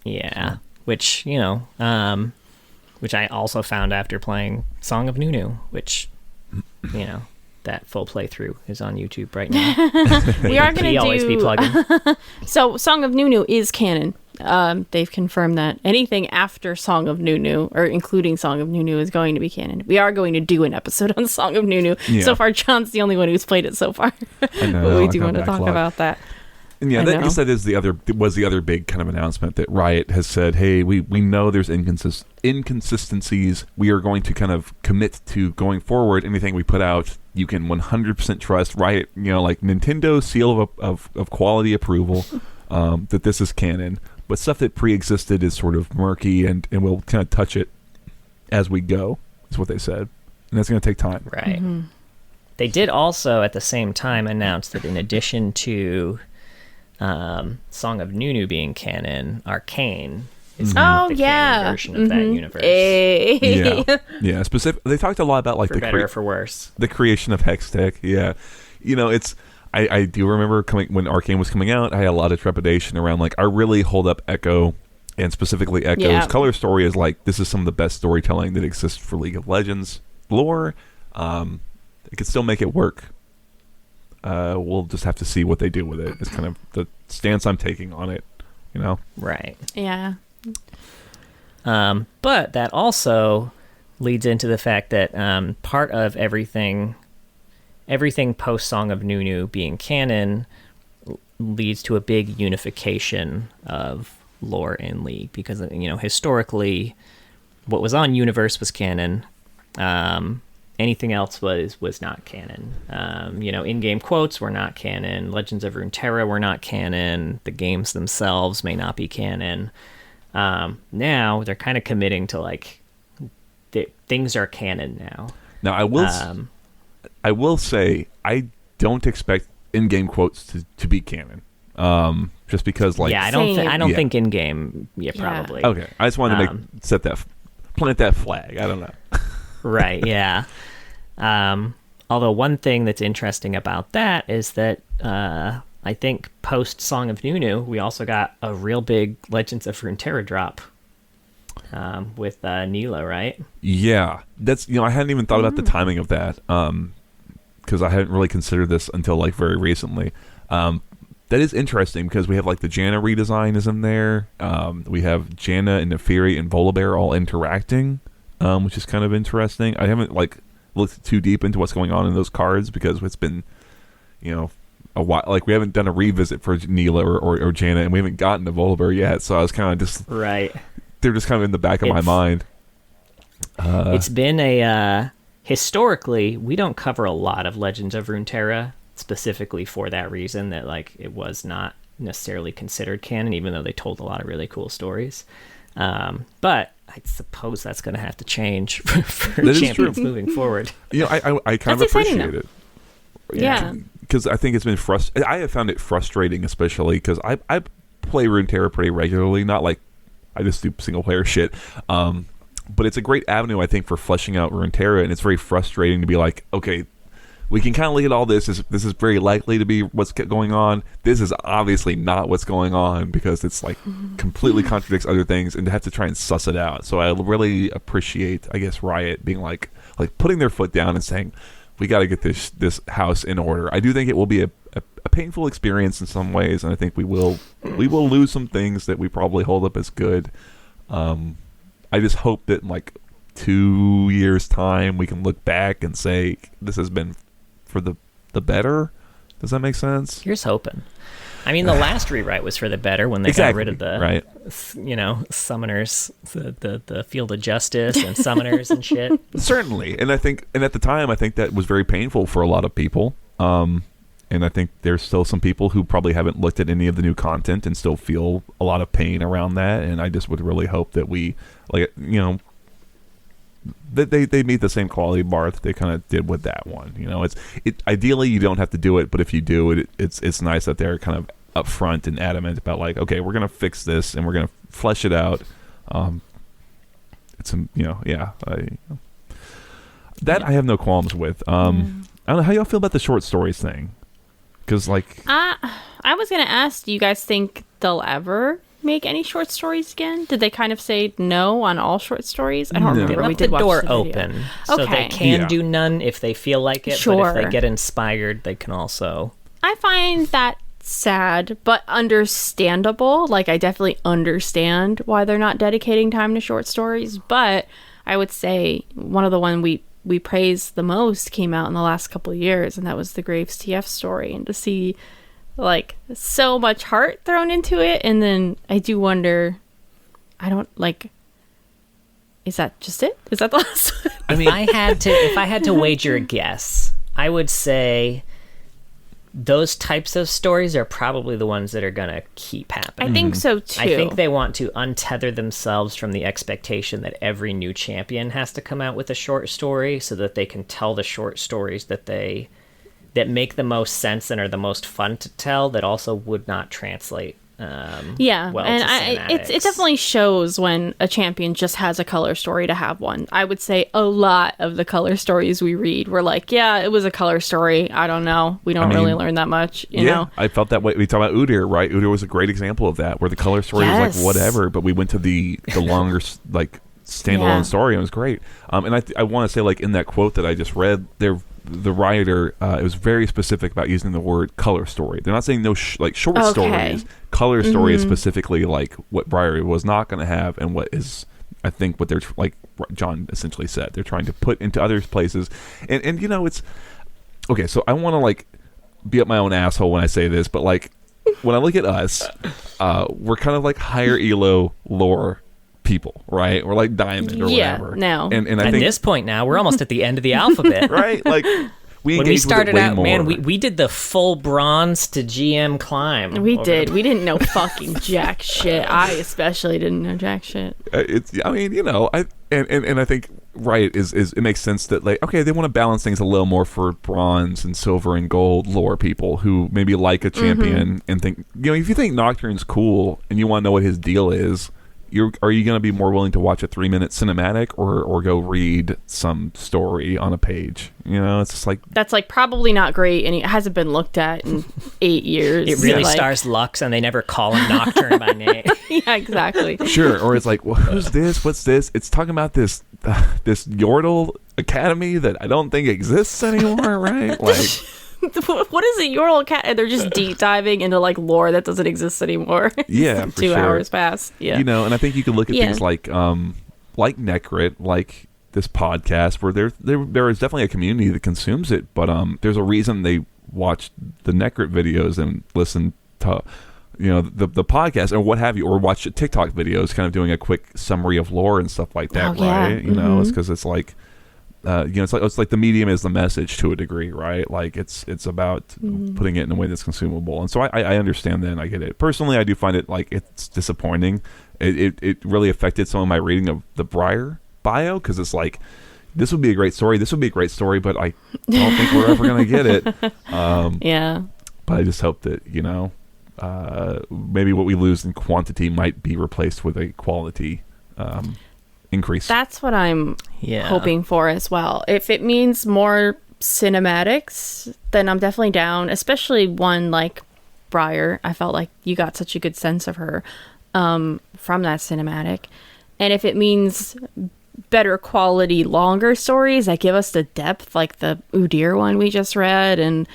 Yeah, so. Which I also found after playing Song of Nunu, which, that full playthrough is on YouTube right now. We are going to always be plugging. So Song of Nunu is canon. They've confirmed that anything after Song of Nunu, or including Song of Nunu, is going to be canon. We are going to do an episode on Song of Nunu. Yeah. So far, John's the only one who's played it so far. I know, but we do want to talk about that. And yeah, that, I guess that is the other big kind of announcement, that Riot has said, hey, we know there's inconsistencies. We are going to kind of commit to going forward. Anything we put out, you can 100% trust Riot, like Nintendo's seal of quality approval, that this is canon. But stuff that pre-existed is sort of murky, and we'll kind of touch it as we go, is what they said. And that's going to take time. Right. Mm-hmm. They did also at the same time announce that in addition to Song of Nunu being canon, Arcane is the canon version of that universe. Yeah. Specific. They talked a lot about like for better or for worse, the creation of Hextech. Yeah, it's. I do remember when Arcane was coming out, I had a lot of trepidation around like I really hold up Echo, and specifically Echo's color story is like this is some of the best storytelling that exists for League of Legends lore. It could still make it work. We'll just have to see what they do with it. It's kind of the stance I'm taking on it, Right. Yeah. But that also leads into the fact that part of everything post Song of Nunu being canon leads to a big unification of lore in League because historically what was on Universe was canon. Anything else was not canon. In-game quotes were not canon. Legends of Runeterra were not canon. The games themselves may not be canon. Now they're kind of committing to like things are canon now. Now I will say I don't expect in-game quotes to be canon. Just because like I don't think in-game probably. Okay, I just wanted to plant that flag. I don't know. Right, yeah. Although one thing that's interesting about that is that I think post Song of Nunu, we also got a real big Legends of Runeterra drop with Nila, right? Yeah, that's I hadn't even thought about the timing of that because I hadn't really considered this until like very recently. That is interesting because we have like the Janna redesign is in there. We have Janna and Neferi and Volibear all interacting. Which is kind of interesting. I haven't like looked too deep into what's going on in those cards because it's been, a while. Like we haven't done a revisit for Nila or Janna, and we haven't gotten to Volibear yet. So I was kind of just right. They're just kind of in the back of my mind. It's been historically we don't cover a lot of Legends of Runeterra specifically for that reason that like it was not necessarily considered canon, even though they told a lot of really cool stories. But I suppose that's going to have to change for champions moving forward. I kind of appreciate it. Yeah. Because I think it's been I have found it frustrating, especially because I play Runeterra pretty regularly. Not like I just do single player shit. But it's a great avenue, I think, for fleshing out Runeterra, and it's very frustrating to be like, okay, we can kind of look at all this. This is very likely to be what's going on. This is obviously not what's going on because it's like completely contradicts other things, and to have to try and suss it out. So I really appreciate, I guess, Riot being like putting their foot down and saying, we got to get this house in order. I do think it will be a painful experience in some ways, and I think we will lose some things that we probably hold up as good. I just hope that in like 2 years' time we can look back and say this has been for the better. Does that make sense? Here's hoping. I mean, the last rewrite was for the better when they got rid of the summoners, the Field of Justice and summoners and shit. Certainly, and at the time, I think that was very painful for a lot of people. And I think there's still some people who probably haven't looked at any of the new content and still feel a lot of pain around that. And I just would really hope that we, that they meet the same quality bar that they kind of did with that one. Ideally you don't have to do it, but if you do it's nice that they're kind of upfront and adamant about like, okay, we're gonna fix this and we're gonna flesh it out. It's I have no qualms with. I don't know how y'all feel about the short stories thing, because like I was gonna ask, do you guys think they'll ever make any short stories again? Did they kind of say no on all short stories? I don't remember. They left the door open, so they can do none if they feel like it. Sure. But if they get inspired, they can also. I find that sad, but understandable. Like, I definitely understand why they're not dedicating time to short stories. But I would say one of the one we praised the most came out in the last couple of years, and that was the Graves TF story. And to see like so much heart thrown into it, and then I do wonder, is that just it? Is that the last one? I mean, if I had to wager a guess, I would say those types of stories are probably the ones that are going to keep happening. I think so too. I think they want to untether themselves from the expectation that every new champion has to come out with a short story, so that they can tell the short stories that make the most sense and are the most fun to tell, that also would not translate well and it definitely shows when a champion just has a color story to have one. I would say a lot of the color stories we read, we're like, yeah, it was a color story. I don't know. We don't really learn that much, you know? I felt that way. We talk about Udyr, right? Udyr was a great example of that, where the color story was like whatever, but we went to the longer like standalone story, and it was great. And I want to say, like, in that quote that I just read, the writer it was very specific about using the word color story. They're not saying no short stories. Color story is specifically like what Briar was not going to have, and what is, I think, what they're, like John essentially said, they're trying to put into other places. And you know, it's okay. So I want to like be up my own asshole when I say this, but like when I look at us, we're kind of like higher elo lore people, right? We're like Diamond or whatever. No. And I at think this point now, we're almost at the end of the alphabet. right? Like when we started out, man, we did the full bronze to GM climb. We did. We didn't know fucking jack shit. I especially didn't know jack shit. I mean, you know, I think Riot is it makes sense that, like, okay, they want to balance things a little more for bronze and silver and gold lore people who maybe like a champion and think, you know, if you think Nocturne's cool and you want to know what his deal is, are you going to be more willing to watch a 3-minute cinematic or go read some story on a page? You know, it's just like, that's like probably not great, and it hasn't been looked at in 8 years. It really stars Lux, and they never call him Nocturne by name. Yeah, exactly. Sure. Or it's like, well, who's this? What's this? It's talking about this Yordle Academy that I don't think exists anymore, right? Like, what is a Yordle Academy? They're just deep diving into like lore that doesn't exist anymore. Yeah, for 2 hours past. Yeah, you know, and I think you can look at things like Necrit, like this podcast, where there is definitely a community that consumes it, but there's a reason they watch the Necrit videos and listen to, you know, the podcast or what have you, or watch TikTok videos, kind of doing a quick summary of lore and stuff like that, right? You know, it's because it's like, you know, it's like the medium is the message to a degree, right? Like it's about putting it in a way that's consumable, and so I understand that, and I get it. Personally, I do find it like it's disappointing. It really affected some of my reading of the Briar bio, because it's like, this would be a great story, but I don't think we're ever gonna get it. Yeah. But I just hope that, you know, maybe what we lose in quantity might be replaced with a quality increase. That's what I'm hoping for as well. If it means more cinematics, then I'm definitely down, especially one like Briar. I felt like you got such a good sense of her from that cinematic. And if it means better quality, longer stories that give us the depth, like the Udyr one we just read, and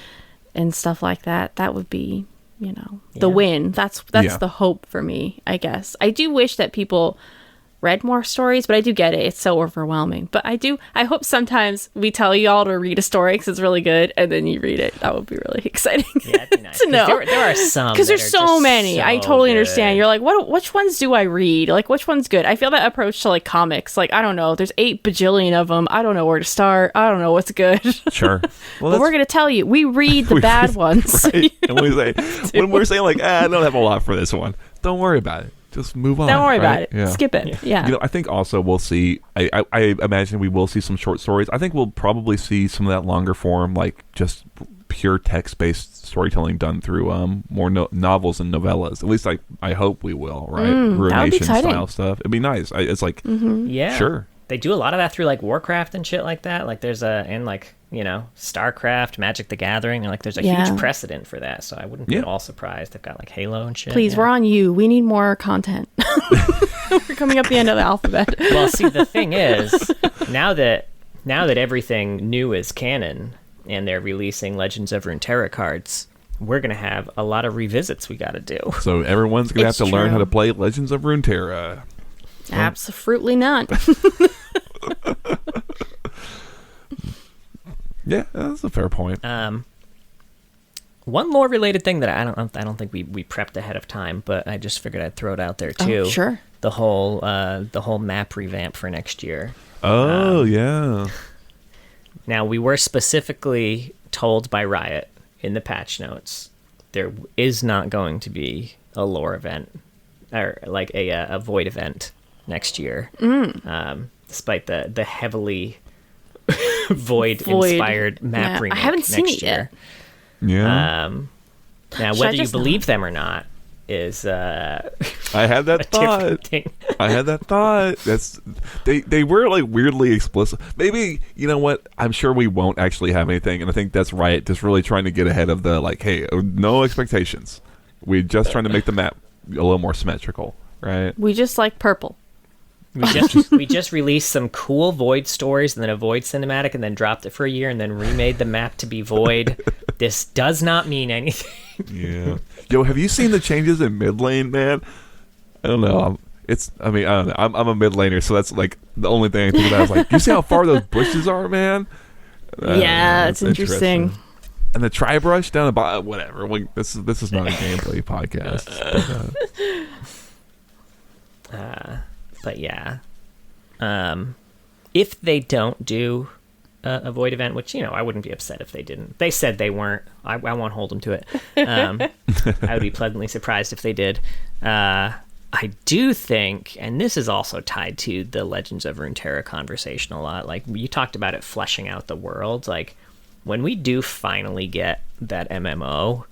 stuff like that, that would be, you know, the win. That's the hope for me, I guess. I do wish that people read more stories, but I do get it. It's so overwhelming. But I hope sometimes we tell y'all to read a story because it's really good, and then you read it. That would be really exciting. Yeah, that'd be nice. To know. There are some. Because there's so many. So I totally good. understand. You're like, which ones do I read? Like, which one's good? I feel that approach to like comics. Like, I don't know. There's 8 bajillion of them. I don't know where to start. I don't know what's good. Sure. Well, but we're going to tell you. We read the bad ones. Right. And when we're saying like, I don't have a lot for this one, don't worry about it. Just move on. Don't worry about right? it. Skip it. Yeah. You know, I think also we'll see, I imagine we will see some short stories. I think we'll probably see some of that longer form, like just pure text-based storytelling done through more novels and novellas. At least I hope we will, right? Ruination style stuff. It'd be nice. It's like, yeah. Sure. They do a lot of that through like Warcraft and shit like that. Like there's and like, you know, StarCraft, Magic the Gathering, and like there's a huge precedent for that. So I wouldn't be at all surprised. They've got like Halo and shit. Please, we're on you. We need more content. We're coming up the end of the alphabet. Well, see, the thing is, now that everything new is canon and they're releasing Legends of Runeterra cards, we're gonna have a lot of revisits we got to do. So everyone's gonna have to learn how to play Legends of Runeterra. Absolutely not. Yeah, that's a fair point. One lore related thing that I don't think we prepped ahead of time, but I just figured I'd throw it out there too. Oh, sure. The whole map revamp for next year. Oh yeah. Now we were specifically told by Riot in the patch notes, there is not going to be a lore event or like a void event next year, despite the heavily void inspired map remake. I haven't seen next it year. yet. Yeah. Now, whether you believe them or not is I had that thought. thing. I had that thought. That's they were like weirdly explicit. Maybe, you know what? I'm sure we won't actually have anything, and I think that's Riot just really trying to get ahead of the like, hey, no expectations. We're just trying to make the map a little more symmetrical, right? We just like purple. We just released some cool Void stories and then a Void cinematic and then dropped it for a year and then remade the map to be Void. This does not mean anything. Yeah. Yo, have you seen the changes in mid lane, man? I don't know. I don't know. I'm a mid laner, so that's like the only thing I think about is like, you see how far those bushes are, man? Yeah, it's interesting. And the tri-brush down the bottom, whatever. Like, this is not a gameplay podcast. But yeah, if they don't do a Void event, which, you know, I wouldn't be upset if they didn't. They said they weren't. I won't hold them to it. I would be pleasantly surprised if they did. I do think, and this is also tied to the Legends of Runeterra conversation a lot, like you talked about it fleshing out the world. Like, when we do finally get that MMO,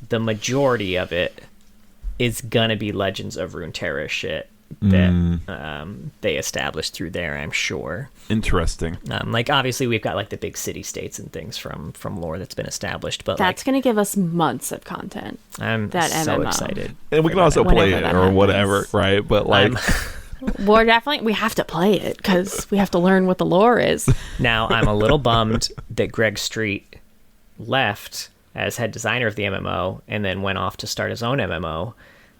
the majority of it is gonna be Legends of Runeterra shit that they established through there, I'm sure. Interesting. Like, obviously we've got like the big city states and things from lore that's been established, but that's going to give us months of content. I'm that so MMO. excited. And we can also play it or whatever, right? But like, we have to play it because we have to learn what the lore is. Now, I'm a little bummed that Greg Street left as head designer of the MMO and then went off to start his own MMO.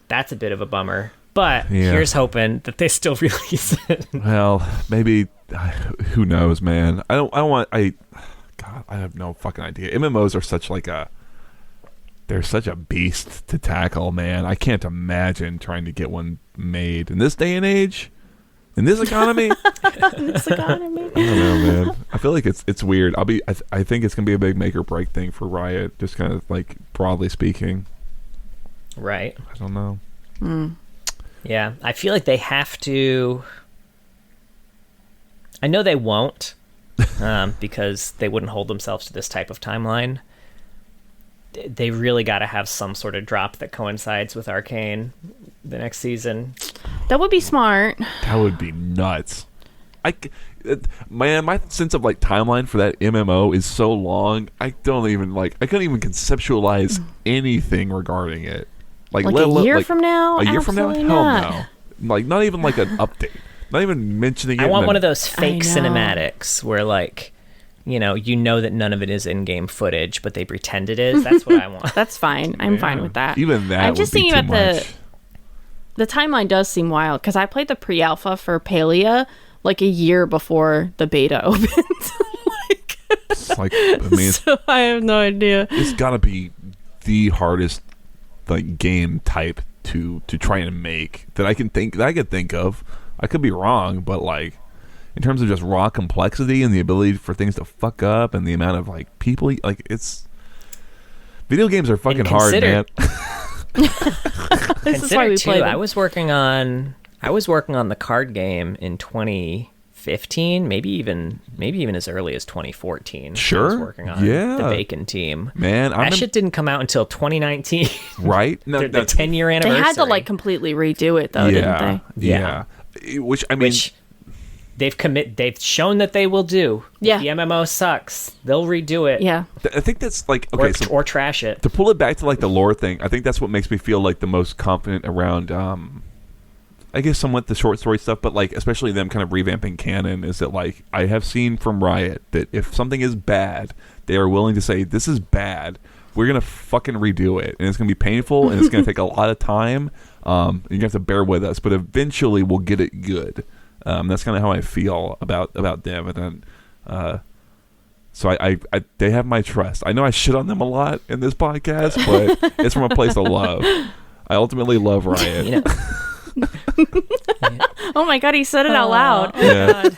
That's a bit of a bummer. But here's hoping that they still release it. Well, maybe. Who knows, man? God, I have no fucking idea. MMOs are such like they're such a beast to tackle, man. I can't imagine trying to get one made in this day and age, in this economy. I don't know, man. I feel like it's weird. I think it's gonna be a big make or break thing for Riot, just kind of like broadly speaking. Right. I don't know. Yeah, I feel like they have to. I know they won't, because they wouldn't hold themselves to this type of timeline. They really got to have some sort of drop that coincides with Arcane the next season. That would be smart. That would be nuts. My sense of like timeline for that MMO is so long. I couldn't even conceptualize anything regarding it. Like a year from now? A year from now? Absolutely Hell not. no. Like, not even like an update. Not even mentioning it. I want one of those fake cinematics where, like, you know that none of it is in-game footage, but they pretend it is. That's what I want. That's fine. I'm fine with that. Even that. I'm just would be thinking about much. the timeline does seem wild because I played the pre-alpha for Palia like a year before the beta opened. So I have no idea. It's got to be the hardest like game type to try and make that I could think of. I could be wrong, but like in terms of just raw complexity and the ability for things to fuck up and the amount of like people, like, it's video games are fucking hard, man. This is why we play them. I was working on the card game in 2015, maybe even as early as 2014. Sure. I was working on the Bacon Team. Man, that shit didn't come out until 2019. Right? No, the 10-year anniversary. They had to like completely redo it though, didn't they? Yeah. Which they've shown that they will do. Yeah. If the MMO sucks, they'll redo it. Yeah. I think that's like, okay, or trash it. To pull it back to like the lore thing, I think that's what makes me feel like the most confident around I guess somewhat the short story stuff, but like especially them kind of revamping canon, is that like I have seen from Riot that if something is bad, they are willing to say, this is bad, we're gonna fucking redo it, and it's gonna be painful and it's gonna take a lot of time. You're gonna have to bear with us, but eventually we'll get it good. That's kind of how I feel about them, and then so I they have my trust. I know I shit on them a lot in this podcast, but it's from a place of love. I ultimately love Riot. You know. Oh my god, he said it out loud. Yeah.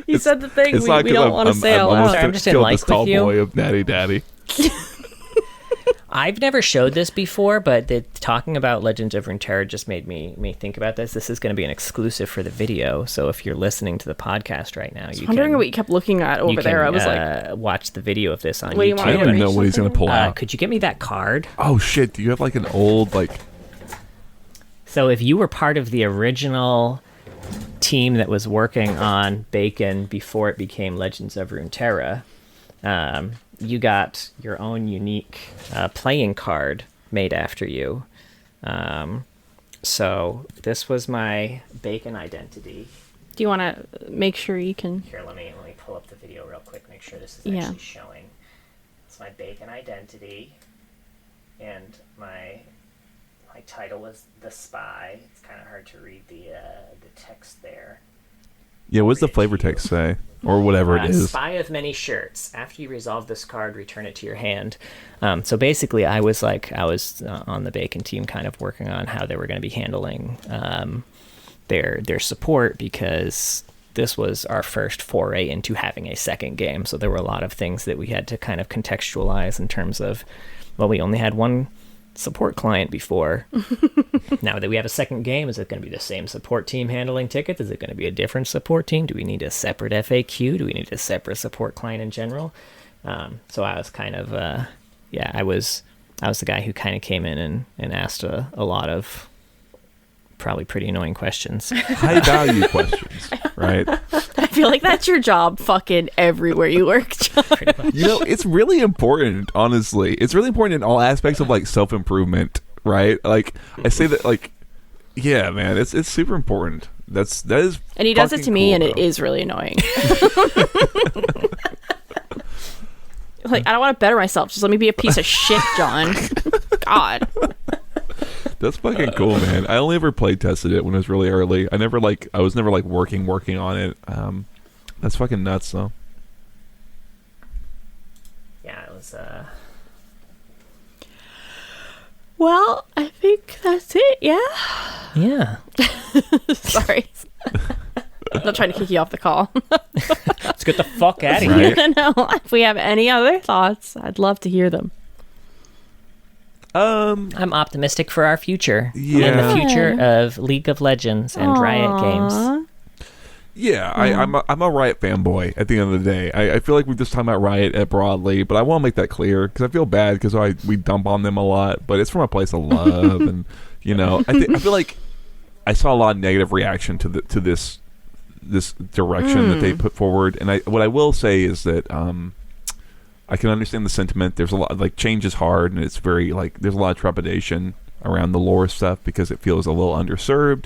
He said the thing we don't want to say out I'm loud. almost I'm just in like this tall with you. boy of Natty Daddy. I've never showed this before, but talking about Legends of Runeterra just made me think about this. This is going to be an exclusive for the video, so if you're listening to the podcast right now, you wondering what you kept looking at over there. I was watch the video of this on YouTube. YouTube. I don't even know what he's going to pull out. Could you get me that card? Oh shit! Do you have like an old like? So if you were part of the original team that was working on Bacon before it became Legends of Runeterra, you got your own unique playing card made after you. So this was my Bacon identity. Do you want to make sure you can... Here, let me pull up the video real quick, make sure this is actually showing. It's my Bacon identity, and my title is The Spy. It's kind of hard to read the text there. Yeah, what's the flavor text say? Or whatever it is. Spy of many shirts. After you resolve this card, return it to your hand. So basically, I was on the Bacon team, kind of working on how they were going to be handling their support, because this was our first foray into having a second game. So there were a lot of things that we had to kind of contextualize in terms of, well, we only had one support client before. Now that we have a second game, is it going to be the same support team handling tickets? Is it going to be a different support team? Do we need a separate FAQ? Do we need a separate support client in general? So I was kind of I was the guy who kind of came in and asked a lot of probably pretty annoying questions. High value questions, right? I feel like that's your job fucking everywhere you work, John. You know, it's really important, honestly. It's really important in all aspects of like self-improvement, right? Like I say that, like, yeah, man, it's super important. That is, and he does it to me, cool, and though. It is really annoying. Like, I don't want to better myself. Just let me be a piece of shit, John. God. That's fucking cool, man. I only ever play tested it when it was really early. I was never like working on it. That's fucking nuts, though. Yeah, it was. Well, I think that's it. Yeah. Yeah. Sorry. I'm not trying to kick you off the call. Let's get the fuck out of Right. here. No, if we have any other thoughts, I'd love to hear them. I'm optimistic for our future. Yeah. And the future of League of Legends and Riot Games. Yeah, I'm a Riot fanboy at the end of the day. I feel like we're just talking about Riot broadly, but I want to make that clear because I feel bad because we dump on them a lot, but it's from a place of love, and you know, I feel like I saw a lot of negative reaction to this direction that they put forward, and what I will say is that I can understand the sentiment. There's a lot, like, change is hard, and it's very, like, there's a lot of trepidation around the lore stuff because it feels a little underserved.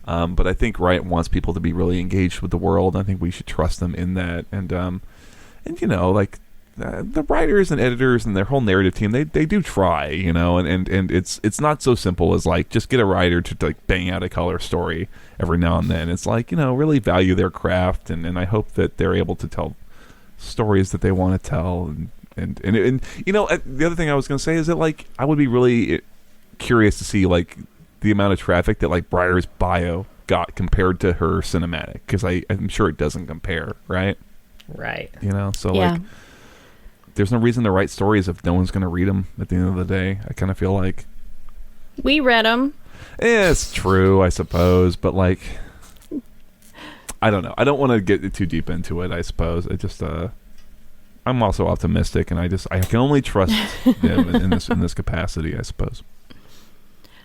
But I think Riot wants people to be really engaged with the world. I think we should trust them in that. And you know, like, the writers and editors and their whole narrative team, they do try, you know, and it's not so simple as, like, just get a writer to, like, bang out a color story every now and then. It's like, you know, really value their craft, and I hope that they're able to tell stories that they want to tell, and you know, the other thing I was going to say is that, like, I would be really curious to see, like, the amount of traffic that, like, Briar's bio got compared to her cinematic, because I'm sure it doesn't compare, right? Right. You know, so Yeah. like, there's no reason to write stories if no one's going to read them at the end of the day. I kind of feel like We read them. it's true, I suppose, but, like, I don't know. I don't want to get too deep into it, I suppose. I just, I'm also optimistic, and I can only trust them in this capacity, I suppose.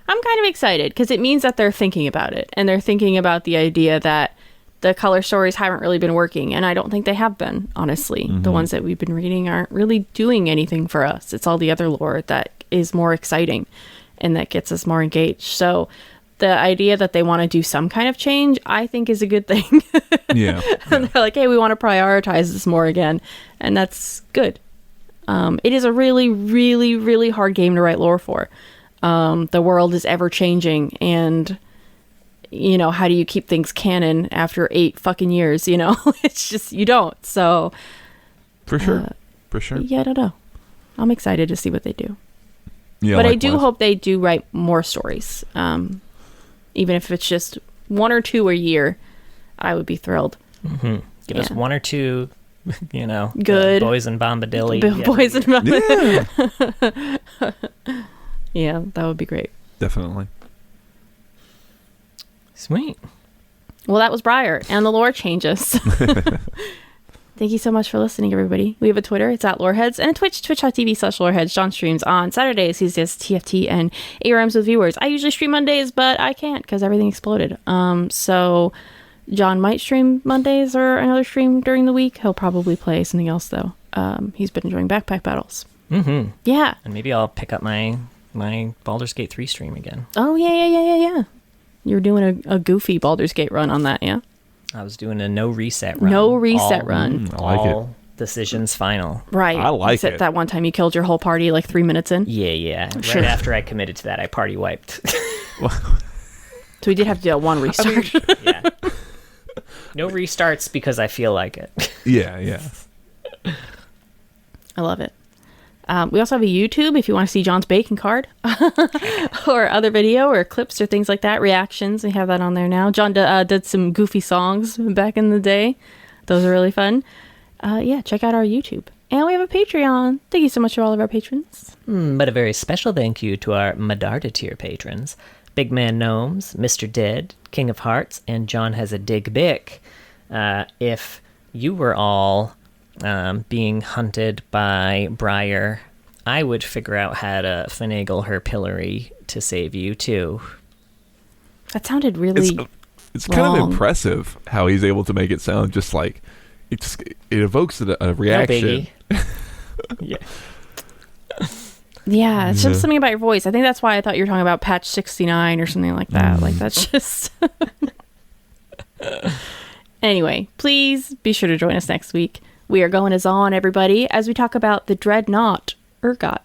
I'm kind of excited because it means that they're thinking about it, and they're thinking about the idea that the color stories haven't really been working, and I don't think they have been, honestly. The ones that we've been reading aren't really doing anything for us. It's all the other lore that is more exciting and that gets us more engaged. So the idea that they want to do some kind of change, I think, is a good thing. Yeah. And they're like, hey, we want to prioritize this more again, and that's good. It is a really, really, really hard game to write lore for. The world is ever changing, and, you know, how do you keep things canon after 8 fucking years, you know? It's just, you don't. So For sure. For sure. yeah, I don't know. I'm excited to see what they do. Yeah, But I likewise. do hope they do write more stories. Even if it's just 1 or 2 a year, I would be thrilled. Give us Yeah. 1 or 2 Good. Boys and Bombadilly. Boys and Yeah, Yeah, that would be great. definitely. Sweet. Well, that was Briar, and the lore changes. Thank you so much for listening, everybody. We have a Twitter, it's @loreheads, and a Twitch, twitch.tv/loreheads. John streams on Saturdays. He's just TFT and ARMs with viewers. I usually stream Mondays, but I can't because everything exploded. So John might stream Mondays or another stream during the week. He'll probably play something else, though. He's been enjoying backpack battles. Mm-hmm. Yeah. And maybe I'll pick up my Baldur's Gate 3 stream again. Oh, yeah. You're doing a goofy Baldur's Gate run on that, yeah? I was doing a no reset run. No reset run. I like all decisions final. Right. I like Except it. that one time you killed your whole party like 3 minutes in. Yeah. Sure. Right after I committed to that, I party wiped. So we did have to do that one restart. Yeah. No restarts because I feel like it. Yeah. I love it. We also have a YouTube if you want to see John's bacon card or other video or clips or things like that, reactions. We have that on there now. John did some goofy songs back in the day. Those are really fun. Yeah, check out our YouTube. And we have a Patreon. Thank you so much to all of our patrons. But a very special thank you to our Medarda tier patrons. Big Man Gnomes, Mr. Dead, King of Hearts, and John Has a Dig Bick. If you were all being hunted by Briar, I would figure out how to finagle her pillory to save you too. That sounded really It's kind of impressive how he's able to make it sound just like it evokes a reaction. No yeah. Yeah, it's just something about your voice. I think that's why I thought you were talking about patch 69 or something like that. Like, that's just... Anyway, please be sure to join us next week. We are going as on, everybody, as we talk about the Dreadnought Urgot.